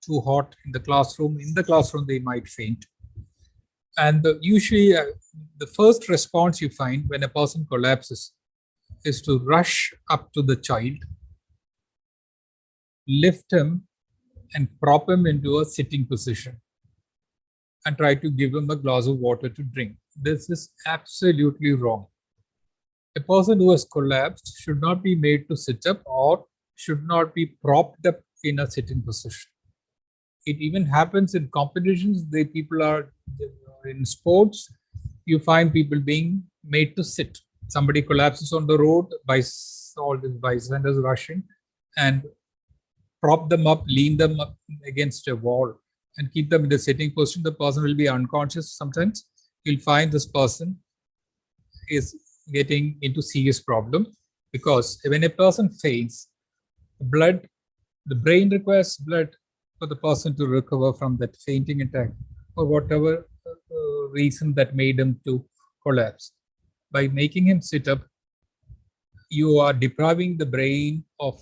too hot in the classroom. In the classroom, they might faint. And usually, the first response you find when a person collapses is to rush up to the child, lift him, and prop him into a sitting position and try to give him a glass of water to drink. This is absolutely wrong. A person who has collapsed should not be made to sit up or should not be propped up in a sitting position. It even happens in competitions. People are in sports. You find people being made to sit. Somebody collapses on the road, all the bystanders rushing and prop them up, lean them up against a wall and keep them in the sitting position. The person will be unconscious sometimes. You'll find this person is getting into serious problem, because when a person faints, the brain requires blood for the person to recover from that fainting attack or whatever reason that made him to collapse. By making him sit up, you are depriving the brain of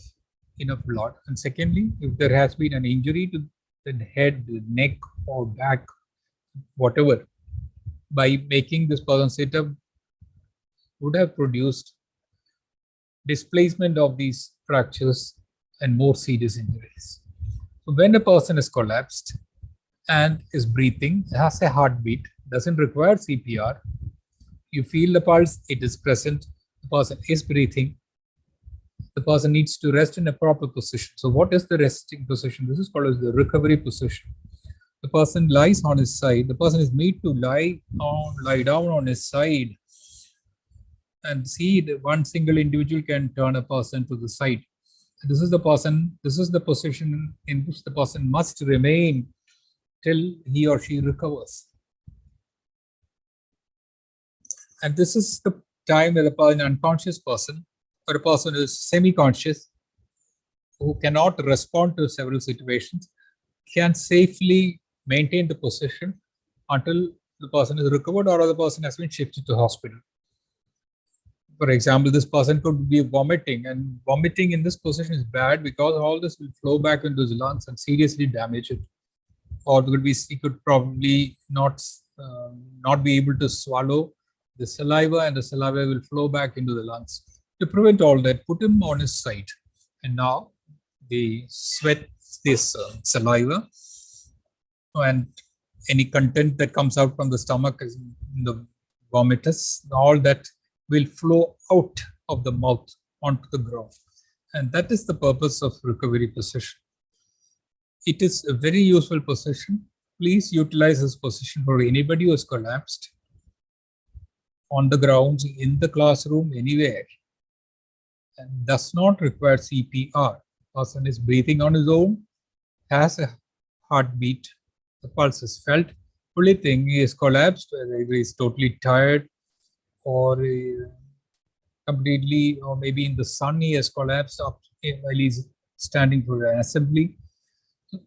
enough blood. And secondly, if there has been an injury to the head, the neck or back, whatever, by making this person sit up would have produced displacement of these fractures and more serious injuries. So when a person is collapsed and is breathing, has a heartbeat, doesn't require CPR, you feel the pulse, it is present, the person is breathing, the person needs to rest in a proper position. So what is the resting position? This is called as the recovery position. The person lies on his side. The person is made to lie down on his side. And see, one single individual can turn a person to the side. This is the position in which the person must remain till he or she recovers. And this is the time that an unconscious person or a person who is semi-conscious, who cannot respond to several situations, can safely maintain the position until the person is recovered or the person has been shifted to hospital. For example, this person could be vomiting, and vomiting in this position is bad because all this will flow back into his lungs and seriously damage it. Or he could probably not be able to swallow the saliva, and the saliva will flow back into the lungs. To prevent all that, put him on his side, and now they sweat this saliva, and any content that comes out from the stomach, the vomitus, all that will flow out of the mouth onto the ground. And that is the purpose of recovery position. It is a very useful position. Please utilize this position for anybody who has collapsed on the grounds, in the classroom, anywhere, and does not require CPR. Person is breathing on his own, has a heartbeat, the pulse is felt. Only thing, he is collapsed, whether he is totally tired or completely, or maybe in the sun he has collapsed up while he's standing for an assembly.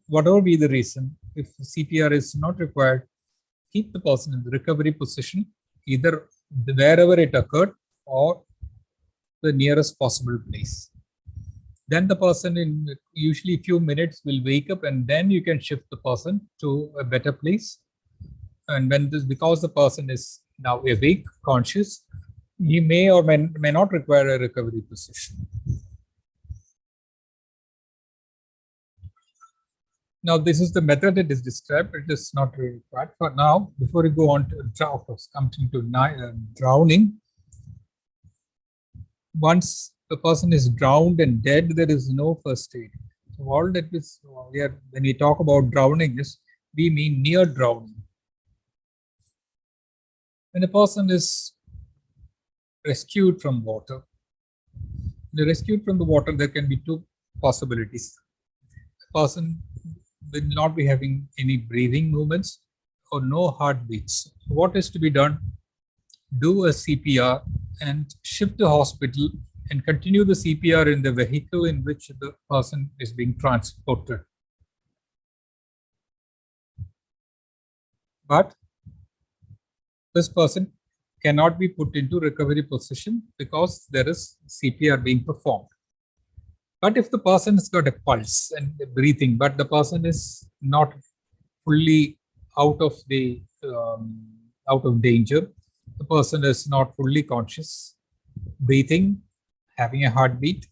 Whatever be the reason, if CPR is not required, keep the person in the recovery position, either wherever it occurred or the nearest possible place. Then the person in usually a few minutes will wake up, and then you can shift the person to a better place. And when because the person is now awake, conscious, he may or may not require a recovery position. Now, this is the method that is described. It is not really required for now. Before we go on to coming to drowning, once the person is drowned and dead, there is no first aid. So all that is when we talk about drowning, we mean near drowning. When a person is rescued from water, there can be two possibilities. A person will not be having any breathing movements or no heartbeats. What is to be done? Do a CPR and shift to hospital and continue the CPR in the vehicle in which the person is being transported. But this person cannot be put into recovery position because there is CPR being performed. But if the person has got a pulse and breathing, but the person is not fully out of danger, the person is not fully conscious, breathing, having a heartbeat.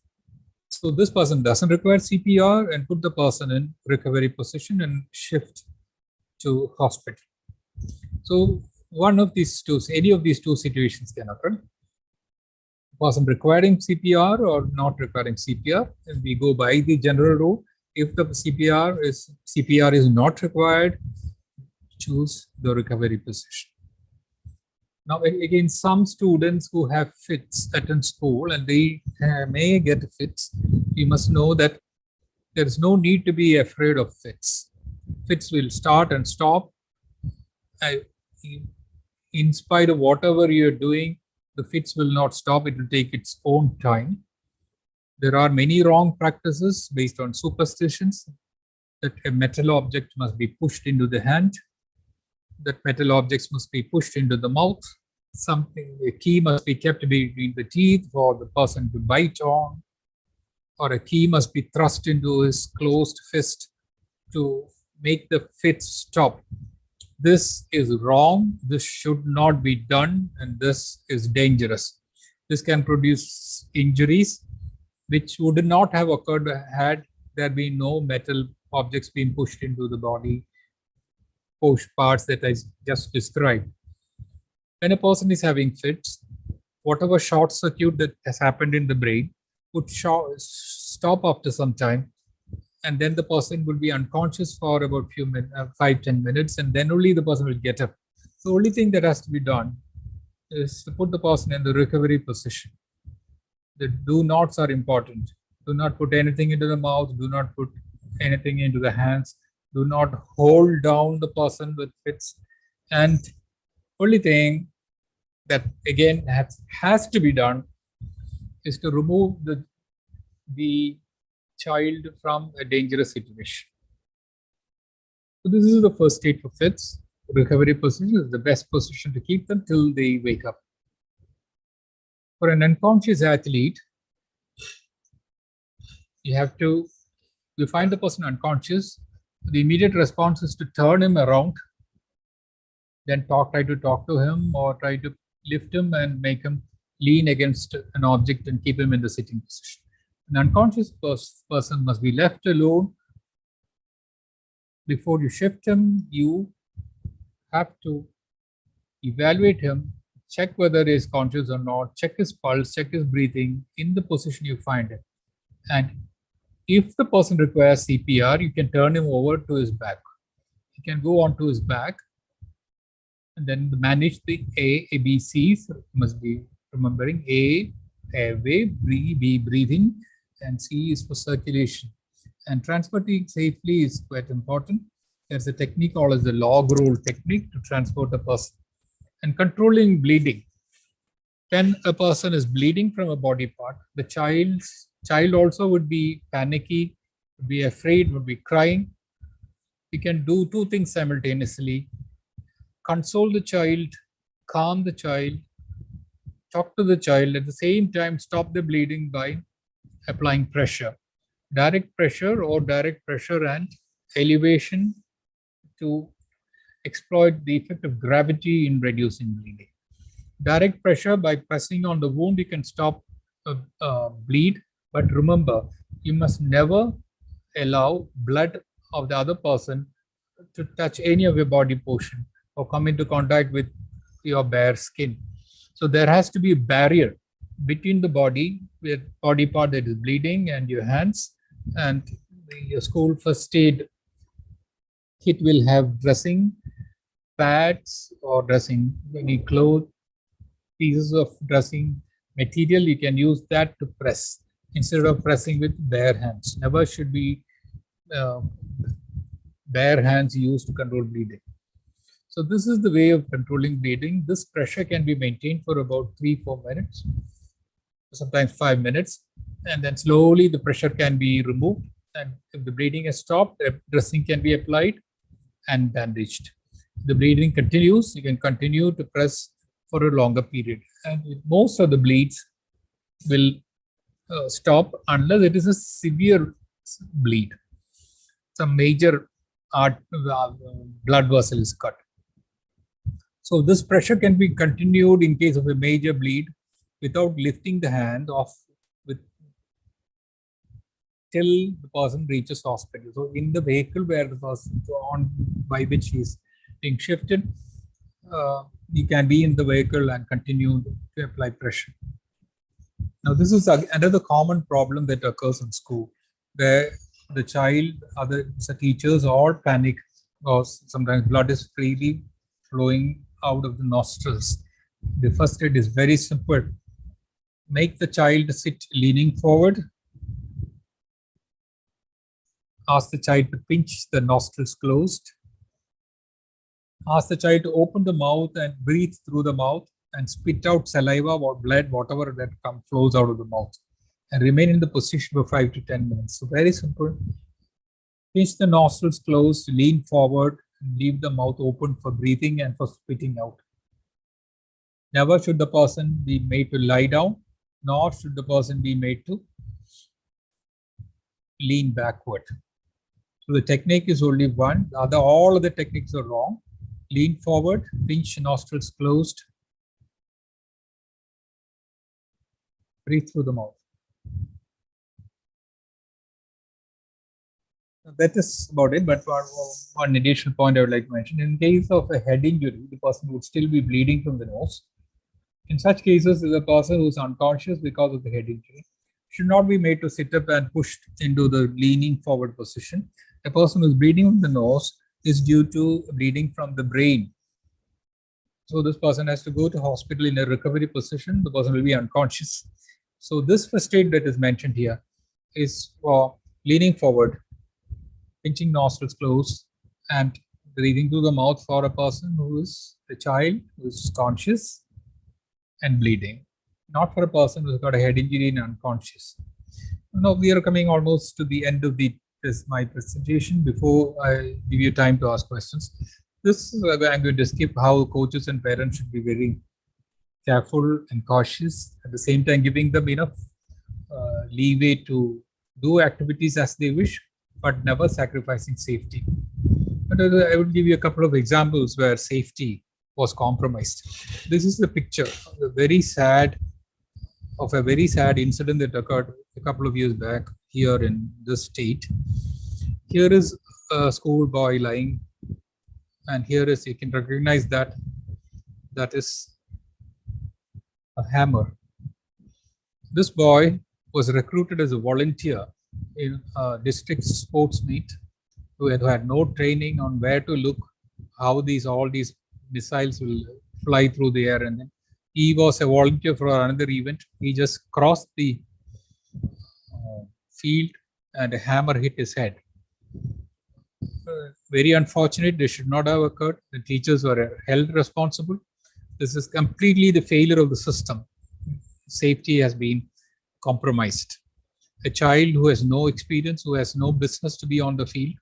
So this person doesn't require CPR, and put the person in recovery position and shift to hospital. So one of these two, any of these two situations can occur. Person requiring CPR or not requiring CPR, and we go by the general rule. If the CPR is not required, choose the recovery position. Now, again, some students who have fits attend school and they may get fits. You must know that there is no need to be afraid of fits. Fits will start and stop. In spite of whatever you're doing, the fits will not stop. It will take its own time. There are many wrong practices based on superstitions, that a metal object must be pushed into the hand, that metal objects must be pushed into the mouth, a key must be kept between the teeth for the person to bite on, or a key must be thrust into his closed fist to make the fit stop. This is wrong. This should not be done, and this is dangerous. This can produce injuries which would not have occurred had there been no metal objects being pushed into the body, push parts that I just described. When a person is having fits, whatever short circuit that has happened in the brain would stop after some time, and then the person will be unconscious for about 5-10 minutes, and then only the person will get up. The only thing that has to be done is to put the person in the recovery position. The do nots are important. Do not put anything into the mouth. Do not put anything into the hands. Do not hold down the person with fits. And only thing that again has to be done is to remove the child from a dangerous situation. So this is the first state for fits. Recovery position is the best position to keep them till they wake up. For an unconscious athlete, you find the person unconscious. The immediate response is to turn him around, then try to talk to him, or try to lift him and make him lean against an object and keep him in the sitting position. An unconscious person must be left alone. Before you shift him, you have to evaluate him, check whether he is conscious or not, check his pulse, check his breathing in the position you find him. And if the person requires CPR, you can turn him over to his back. He can go onto his back and then manage the ABCs. Must be remembering A, airway, B, breathing, and C is for circulation. And transporting safely is quite important. There's a technique called as the log roll technique to transport a person. And controlling bleeding. When a person is bleeding from a body part, the child also would be panicky, would be afraid, would be crying. We can do two things simultaneously. Console the child, calm the child, talk to the child, at the same time stop the bleeding by applying pressure. Direct pressure and elevation to exploit the effect of gravity in reducing bleeding. Direct pressure, by pressing on the wound, you can stop bleed. But remember, you must never allow blood of the other person to touch any of your body portion or come into contact with your bare skin. So there has to be a barrier between the body part that is bleeding and your hands. And your school first aid kit will have dressing pads or dressing any cloth, pieces of dressing material. You can use that to press instead of pressing with bare hands. Never should be bare hands used to control bleeding. So this is the way of controlling bleeding. This pressure can be maintained for about 3-4 minutes. sometimes 5 minutes, and then slowly the pressure can be removed. And if the bleeding has stopped, dressing can be applied and bandaged. If the bleeding continues, you can continue to press for a longer period. And most of the bleeds will stop unless it is a severe bleed. Some major blood vessel is cut. So this pressure can be continued in case of a major bleed without lifting the hand off till the person reaches hospital. So in the vehicle where the person by which he is being shifted, you can be in the vehicle and continue to apply pressure. Now this is another common problem that occurs in school, where the child, other teachers all panic because sometimes blood is freely flowing out of the nostrils. The first aid is very simple. Make the child sit leaning forward. Ask the child to pinch the nostrils closed. Ask the child to open the mouth and breathe through the mouth and spit out saliva or blood, whatever that flows out of the mouth, and remain in the position for 5 to 10 minutes. So very simple. Pinch the nostrils closed, lean forward, and leave the mouth open for breathing and for spitting out. Never should the person be made to lie down, nor should the person be made to lean backward. So the technique is only one. All of the techniques are wrong. Lean forward, pinch nostrils closed, breathe through the mouth. That is about it, but one additional point I would like to mention. In case of a head injury, the person would still be bleeding from the nose. In such cases, the person who is unconscious because of the head injury should not be made to sit up and pushed into the leaning forward position. A person who is bleeding from the nose is due to bleeding from the brain. So this person has to go to hospital in a recovery position. The person will be unconscious. So this first aid that is mentioned here is for leaning forward, pinching nostrils closed, and breathing through the mouth for a person who is a child who is conscious and bleeding, not for a person who's got a head injury and unconscious. Now we are coming almost to the end of my presentation. Before I give you time to ask questions, I'm going to skip how coaches and parents should be very careful and cautious, at the same time giving them enough leeway to do activities as they wish, but never sacrificing safety. But I would give you a couple of examples where safety was compromised. This is the picture of a very sad incident that occurred a couple of years back here in this state. Here is a schoolboy lying, and here is, you can recognize that is a hammer. This boy was recruited as a volunteer in a district sports meet, who had no training on where to look, how all these missiles will fly through the air, and then he was a volunteer for another event. He just crossed the field and a hammer hit his head. Very unfortunate. This should not have occurred. The teachers were held responsible. This is completely the failure of the system. Safety has been compromised. A child who has no experience, who has no business to be on the field,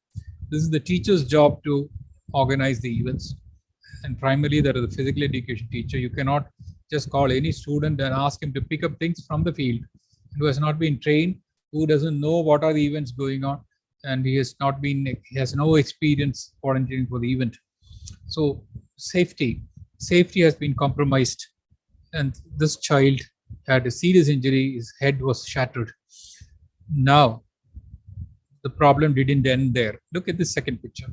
this is the teacher's job to organize the events. And primarily, there is a physical education teacher. You cannot just call any student and ask him to pick up things from the field who has not been trained, who doesn't know what are the events going on, and he has no experience volunteering for the event. So safety has been compromised, and this child had a serious injury. His head was shattered. Now, the problem didn't end there. Look at this second picture.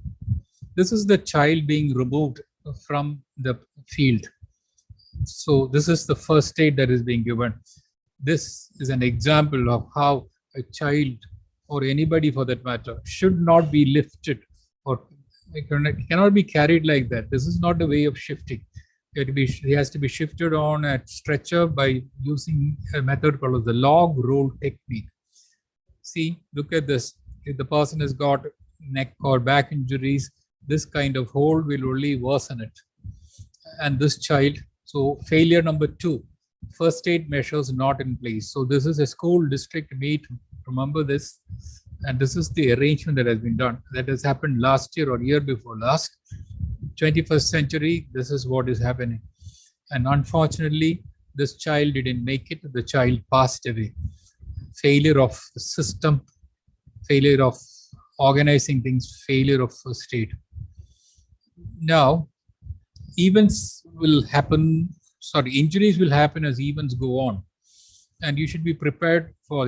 This is the child being removed from the field. So this is the first aid that is being given. This is an example of how a child, or anybody for that matter, should not be lifted or cannot be carried like that. This is not the way of shifting. He has to be shifted on a stretcher by using a method called the log roll technique. See, look at this. If the person has got neck or back injuries, this kind of hold will only worsen it. And this child, so failure number 2, first aid measures not in place. So this is a school district meet. Remember this. And this is the arrangement that has been done. That has happened last year or year before last. 21st century, this is what is happening. And unfortunately, this child didn't make it. The child passed away. Failure of the system, failure of organizing things, failure of first aid. Now, events will happen, injuries will happen as events go on. And you should be prepared for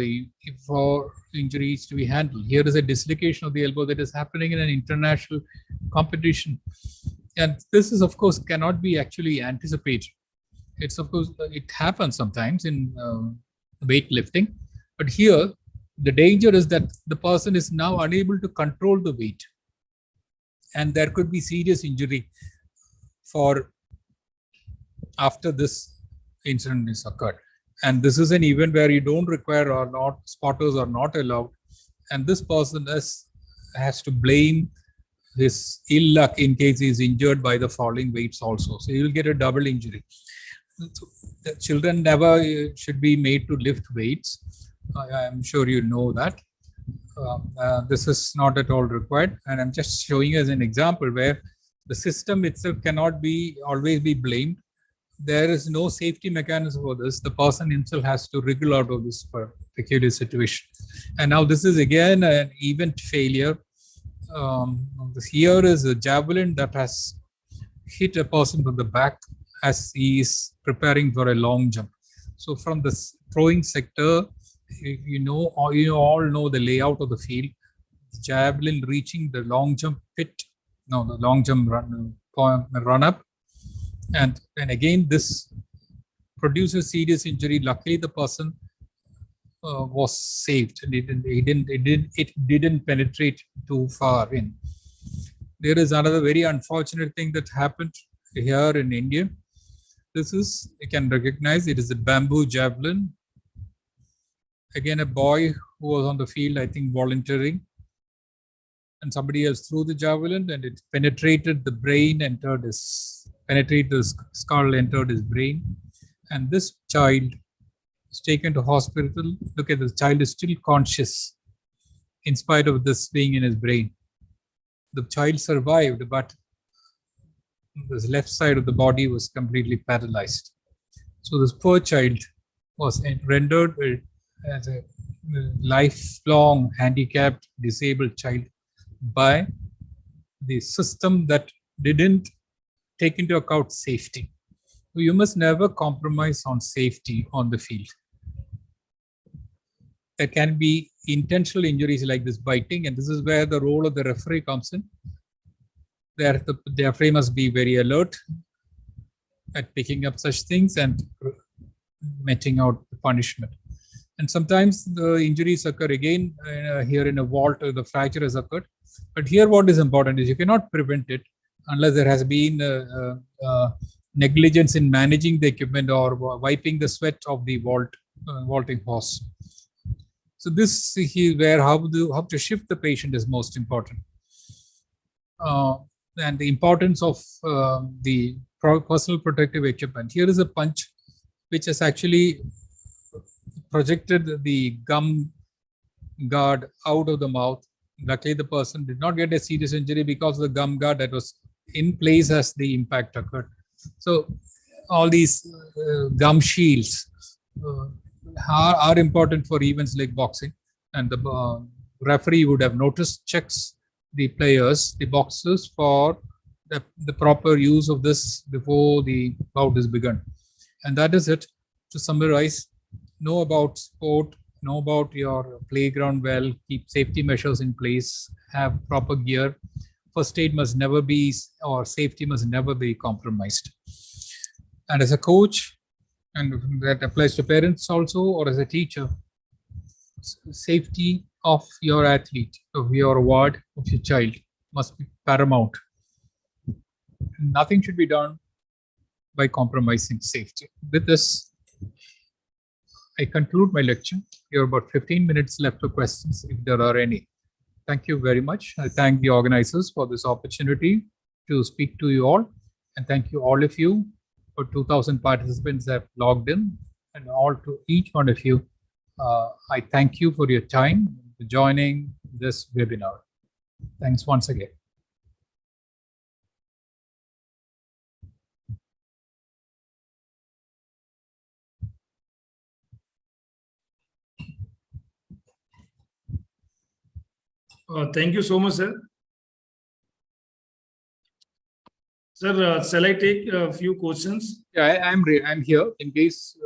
injuries to be handled. Here is a dislocation of the elbow that is happening in an international competition. And this is, of course, cannot be actually anticipated. It's, of course, it happens sometimes in weightlifting. But here, the danger is that the person is now unable to control the weight. And there could be serious injury after this incident has occurred. And this is an event where you don't require or not, spotters are not allowed. And this person has to blame his ill luck in case he is injured by the falling weights also. So he will get a double injury. So the children never should be made to lift weights. I'm sure you know that. This is not at all required. And I'm just showing as an example where the system itself cannot always be blamed. There is no safety mechanism for this. The person himself has to wriggle out of this peculiar situation. And now this is again an event failure. Here is a javelin that has hit a person from the back as he is preparing for a long jump. So from the throwing sector, you all know the layout of the field. The javelin reaching the long jump the long jump run up. And again, this produces serious injury. Luckily, the person was saved, and it didn't penetrate too far in. There is another very unfortunate thing that happened here in India. This is, you can recognize, it is a bamboo javelin. Again, a boy who was on the field, I think, volunteering. And somebody else threw the javelin, and it penetrated the brain, penetrated the skull, entered his brain. And this child was taken to hospital. Look at this, child is still conscious in spite of this being in his brain. The child survived, but the left side of the body was completely paralyzed. So this poor child was rendered as a lifelong handicapped, disabled child by the system that didn't take into account safety. You must never compromise on safety on the field. There can be intentional injuries like this biting, and this is where the role of the referee comes in. The referee must be very alert at picking up such things and meting out the punishment. And sometimes the injuries occur again here in a vault, the fracture has occurred. But here what is important is you cannot prevent it unless there has been negligence in managing the equipment or wiping the sweat of the vaulting horse. So this is where how to shift the patient is most important. And the importance of the personal protective equipment. Here is a punch which has actually projected the gum guard out of the mouth. Luckily, the person did not get a serious injury because of the gum guard that was in place as the impact occurred. So all these gum shields are important for events like boxing, and the referee would have noticed, checks the players, the boxers, for the proper use of this before the bout is begun. And that is it. To summarize, know about sport, know about your playground well, keep safety measures in place, have proper gear. First aid must never be, or safety must never be compromised. And as a coach, and that applies to parents also, or as a teacher, safety of your athlete, of your ward, of your child must be paramount. Nothing should be done by compromising safety. With this, I conclude my lecture. You have about 15 minutes left for questions, if there are any. Thank you very much. I thank the organizers for this opportunity to speak to you all. And thank you all of you or 2,000 participants have logged in, and all to each one of you, I thank you for your time joining this webinar. Thanks once again. Thank you so much, sir. Sir, shall I take a few questions? Yeah, I'm here in case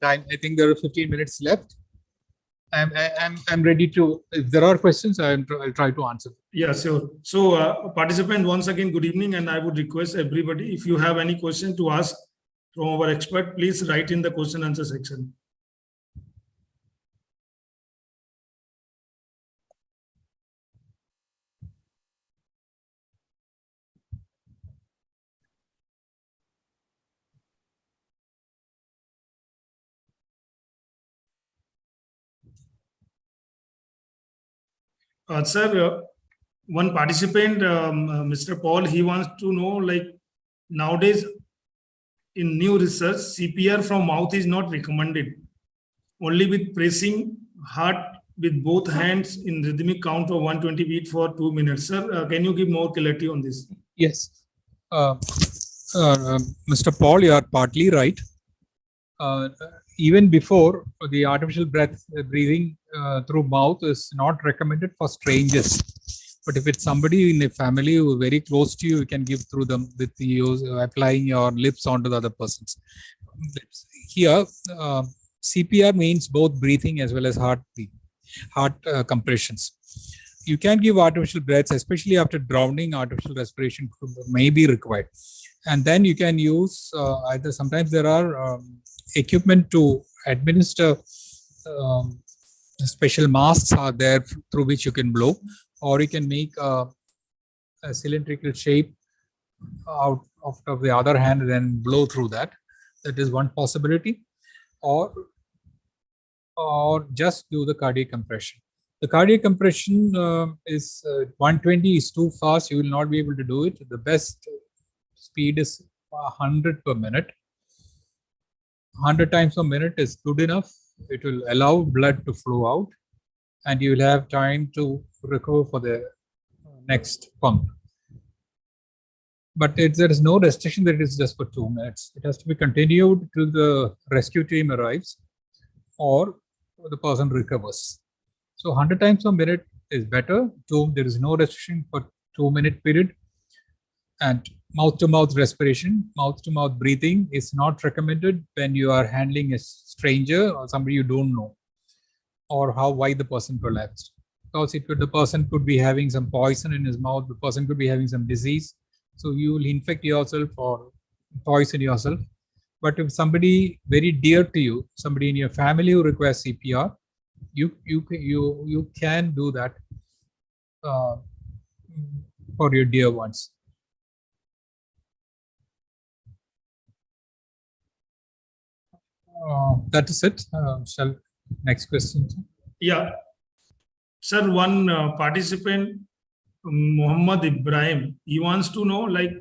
time. I think there are 15 minutes left. I'm ready to. If there are questions, I'll try to answer. Yeah, sure. So, participant, once again, good evening, and I would request everybody, if you have any question to ask from our expert, please write in the question answer section. Sir, one participant, Mr. Paul, he wants to know, like, nowadays in new research, CPR from mouth is not recommended. Only with pressing heart with both hands in rhythmic count of 120 beat for 2 minutes. Sir, can you give more clarity on this? Yes. Mr. Paul, you are partly right. Even before, the artificial breathing through mouth is not recommended for strangers. But if it's somebody in a family who is very close to you, you can give through them with applying your lips onto the other person's lips. Here, CPR means both breathing as well as heart compressions. You can give artificial breaths, especially after drowning. Artificial respiration may be required, and then you can use either. Sometimes there are equipment to administer. Special masks are there through which you can blow, or you can make a cylindrical shape out of the other hand and then blow through that. That is one possibility, or just do the cardiac compression. The cardiac compression is 120 is too fast. You will not be able to do it. The best speed is 100 per minute. 100 times per minute is good enough. It will allow blood to flow out, and you will have time to recover for the next pump. But there is no restriction that it is just for 2 minutes. It has to be continued till the rescue team arrives or the person recovers. So 100 times per minute is better. There is no restriction for 2-minute period. And mouth-to-mouth respiration, mouth-to-mouth breathing is not recommended when you are handling a stranger or somebody you don't know, or why the person collapsed. Because the person could be having some poison in his mouth, the person could be having some disease. So you will infect yourself or poison yourself. But if somebody very dear to you, somebody in your family who requires CPR, you can do that for your dear ones. That is it. Next question. Yeah. Sir, one participant, Muhammad Ibrahim, he wants to know, like,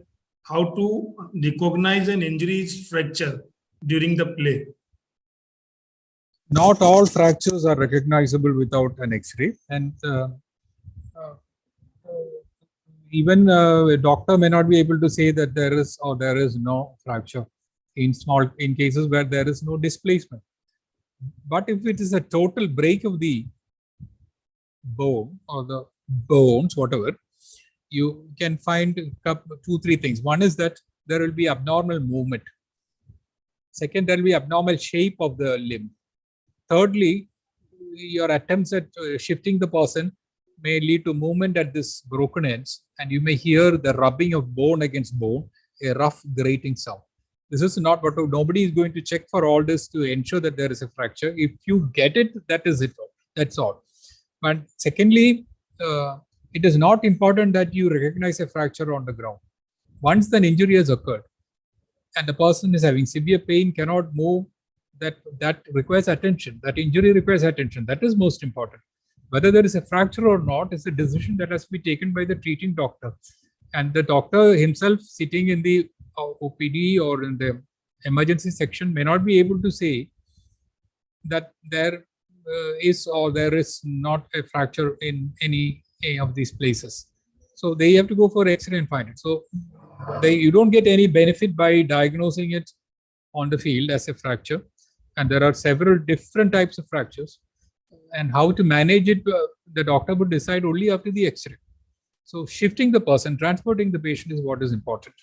how to recognize an injury is fracture during the play. Not all fractures are recognizable without an X-ray, and even a doctor may not be able to say that there is or there is no fracture in cases where there is no displacement. But if it is a total break of the bone or the bones, whatever, you can find 2-3 things. One is that there will be abnormal movement. Second, there will be abnormal shape of the limb. Thirdly, your attempts at shifting the person may lead to movement at this broken ends, and you may hear the rubbing of bone against bone, a rough grating sound. This is not what nobody is going to check for all this to ensure that there is a fracture. If you get it, that is it. That's all. But secondly, it is not important that you recognize a fracture on the ground. Once an injury has occurred and the person is having severe pain, cannot move, that requires attention. That injury requires attention. That is most important. Whether there is a fracture or not is a decision that has to be taken by the treating doctor. And the doctor himself sitting in the OPD or in the emergency section may not be able to say that there is or there is not a fracture in any of these places. So they have to go for X-ray and find it. So you don't get any benefit by diagnosing it on the field as a fracture. And there are several different types of fractures. And how to manage it, the doctor would decide only after the X-ray. So shifting the person, transporting the patient is what is important.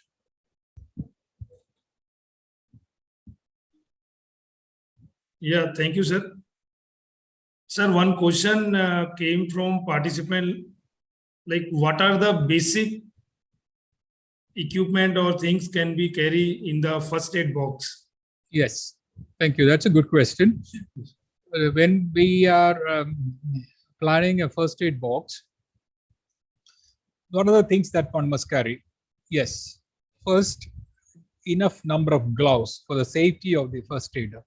Yeah, thank you, sir. Sir, one question came from participant, like what are the basic equipment or things can be carried in the first aid box? Yes, thank you. That's a good question. When we are planning a first aid box, what are the things that one must carry? Yes, first, enough number of gloves for the safety of the first aider.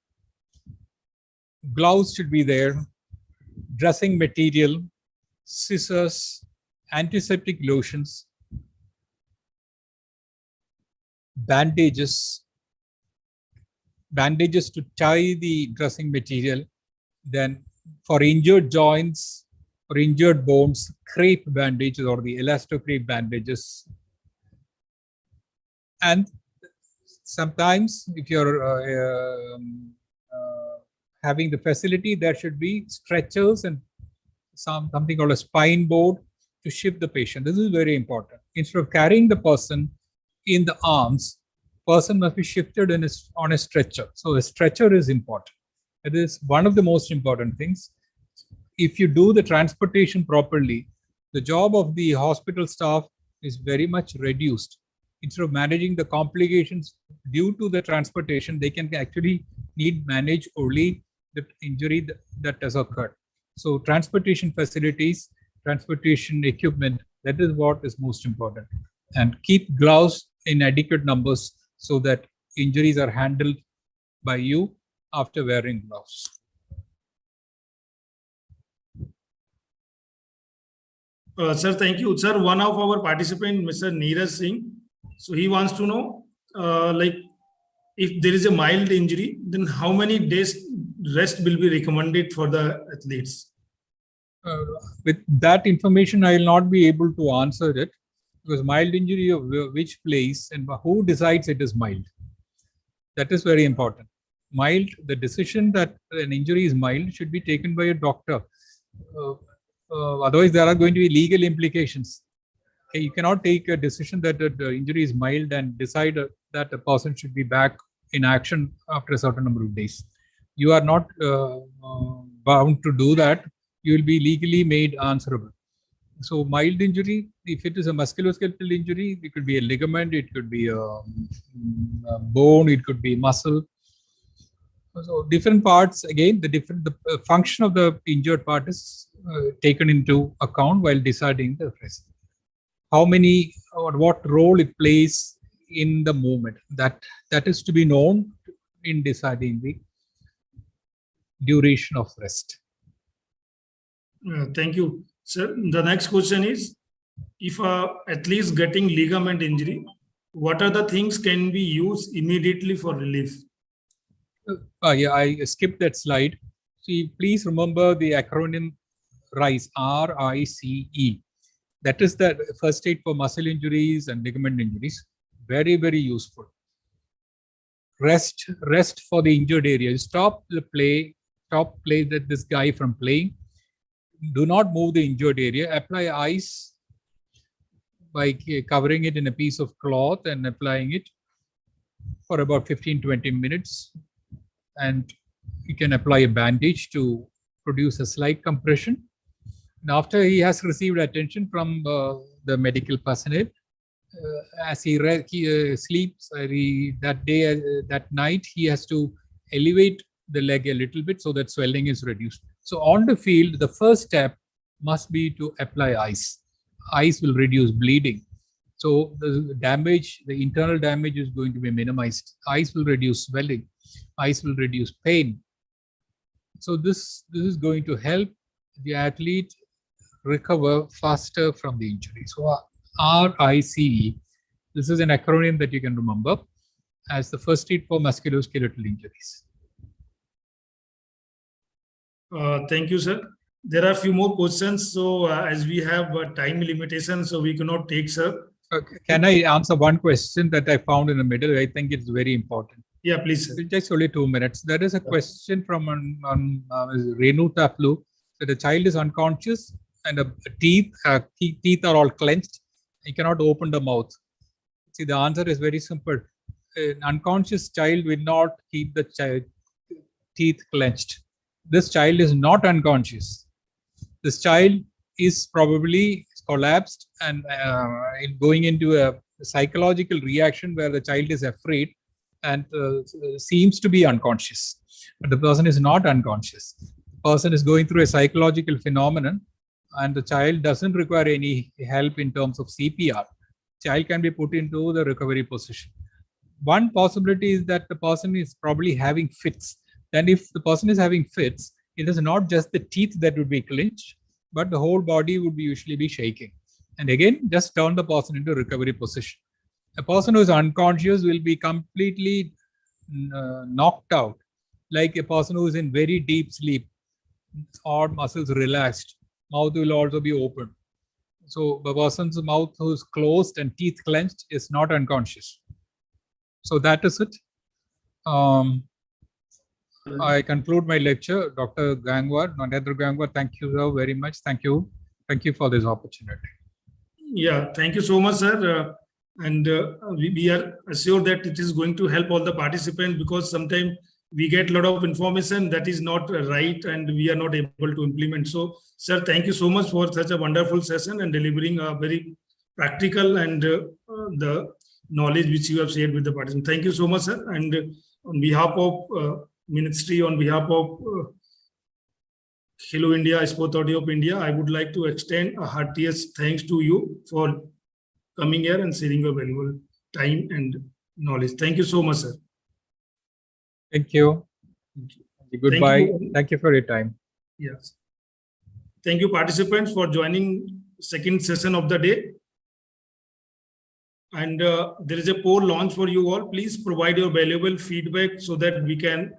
Gloves should be there, dressing material, scissors, antiseptic lotions, bandages to tie the dressing material, then for injured joints or injured bones, crepe bandages or the elasto-crepe bandages. And sometimes if you're having the facility, there should be stretchers and something called a spine board to shift the patient. This is very important. Instead of carrying the person in the arms, person must be shifted on a stretcher. So a stretcher is important. It is one of the most important things. If you do the transportation properly, the job of the hospital staff is very much reduced. Instead of managing the complications due to the transportation, they can actually manage only the injury that has occurred. So transportation facilities, transportation equipment, that is what is most important. And keep gloves in adequate numbers so that injuries are handled by you after wearing gloves. Sir, thank you. Sir, one of our participants, Mr. Neeraj Singh, so he wants to know, like, if there is a mild injury, then how many days rest will be recommended for the athletes? With that information, I will not be able to answer it, because mild injury of which place and who decides it is mild. That is very important. Mild, the decision that an injury is mild should be taken by a doctor. Otherwise, there are going to be legal implications. Okay, you cannot take a decision that the injury is mild and decide that a person should be back in action after a certain number of days. You are not bound to do that. You will be legally made answerable. So mild injury, if it is a musculoskeletal injury, it could be a ligament, it could be a bone, it could be muscle. So different parts, again, the function of the injured part is taken into account while deciding the rest. How many or what role it plays in the movement, that is to be known in deciding the duration of rest. Thank you. Sir, the next question is, if athlete is getting ligament injury, what are the things can be used immediately for relief? Yeah, I skipped that slide. See, please remember the acronym RICE, R-I-C-E. That is the first aid for muscle injuries and ligament injuries. Very, very useful. Rest for the injured area. Stop this guy from playing. Do not move the injured area. Apply ice by covering it in a piece of cloth and applying it for about 15-20 minutes. And you can apply a bandage to produce a slight compression. And after he has received attention from the medical personnel, as he sleeps that night, he has to elevate the leg a little bit so that swelling is reduced. So on the field, the first step must be to apply ice. Ice will reduce bleeding. So the internal damage is going to be minimized. Ice will reduce swelling. Ice will reduce pain. So this is going to help the athlete recover faster from the injury. So RICE, this is an acronym that you can remember. as the first treat for musculoskeletal injuries. Thank you, sir. There are a few more questions. So as we have time limitation, so we cannot take, sir. Okay. Can I answer one question that I found in the middle? I think it's very important. Yeah, please, sir. Just only 2 minutes. There is a question from Renu Taplu that the child is unconscious and the teeth are all clenched. He cannot open the mouth. See, the answer is very simple. An unconscious child will not keep the teeth clenched. This child is not unconscious. This child is probably collapsed and going into a psychological reaction where the child is afraid and seems to be unconscious. But the person is not unconscious. The person is going through a psychological phenomenon and the child doesn't require any help in terms of CPR. Child can be put into the recovery position. One possibility is that the person is probably having fits. Then if the person is having fits, it is not just the teeth that would be clenched, but the whole body would usually be shaking. And again, just turn the person into recovery position. A person who is unconscious will be completely knocked out, like a person who is in very deep sleep, all muscles relaxed, mouth will also be open. So the person's mouth who is closed and teeth clenched is not unconscious. So that is it. I conclude my lecture. Dr. Gangwar, Narendra Gangwar, thank you very much. Thank you. Thank you for this opportunity. Yeah, thank you so much, sir. We are assured that it is going to help all the participants, because sometimes we get a lot of information that is not right and we are not able to implement. So, sir, thank you so much for such a wonderful session and delivering a very practical and the knowledge which you have shared with the participants. Thank you so much, sir. And on behalf of Ministry, on behalf of Hello India, Sport Authority of India, I would like to extend a heartiest thanks to you for coming here and sharing your valuable time and knowledge. Thank you so much, sir. Thank you. Goodbye. Thank you. Thank you for your time. Yes. Thank you, participants, for joining second session of the day. And there is a poll launch for you all. Please provide your valuable feedback so that we can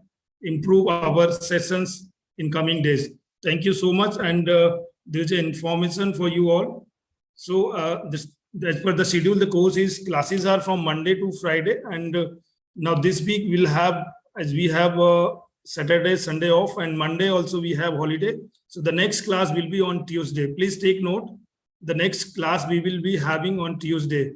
improve our sessions in coming days. Thank you so much. And there is information for you all. So as per the schedule, the classes are from Monday to Friday. And now this week we'll have, as we have Saturday, Sunday off, and Monday also we have holiday. So the next class will be on Tuesday. Please take note. The next class we will be having on Tuesday.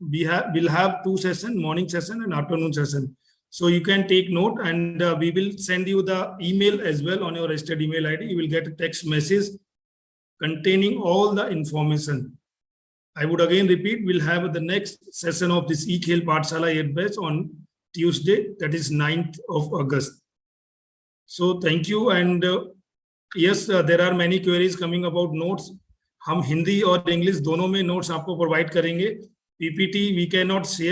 We'll have 2 sessions, morning session and afternoon session. So you can take note, and we will send you the email as well on your registered email ID. You will get a text message containing all the information. I would again repeat, we'll have the next session of this E-Khel Pathshala 8 batch on Tuesday, that is 9th of August. So thank you. And yes, there are many queries coming about notes. हम हिंदी और English दोनों में notes आपको provide करेंगे. PPT we cannot share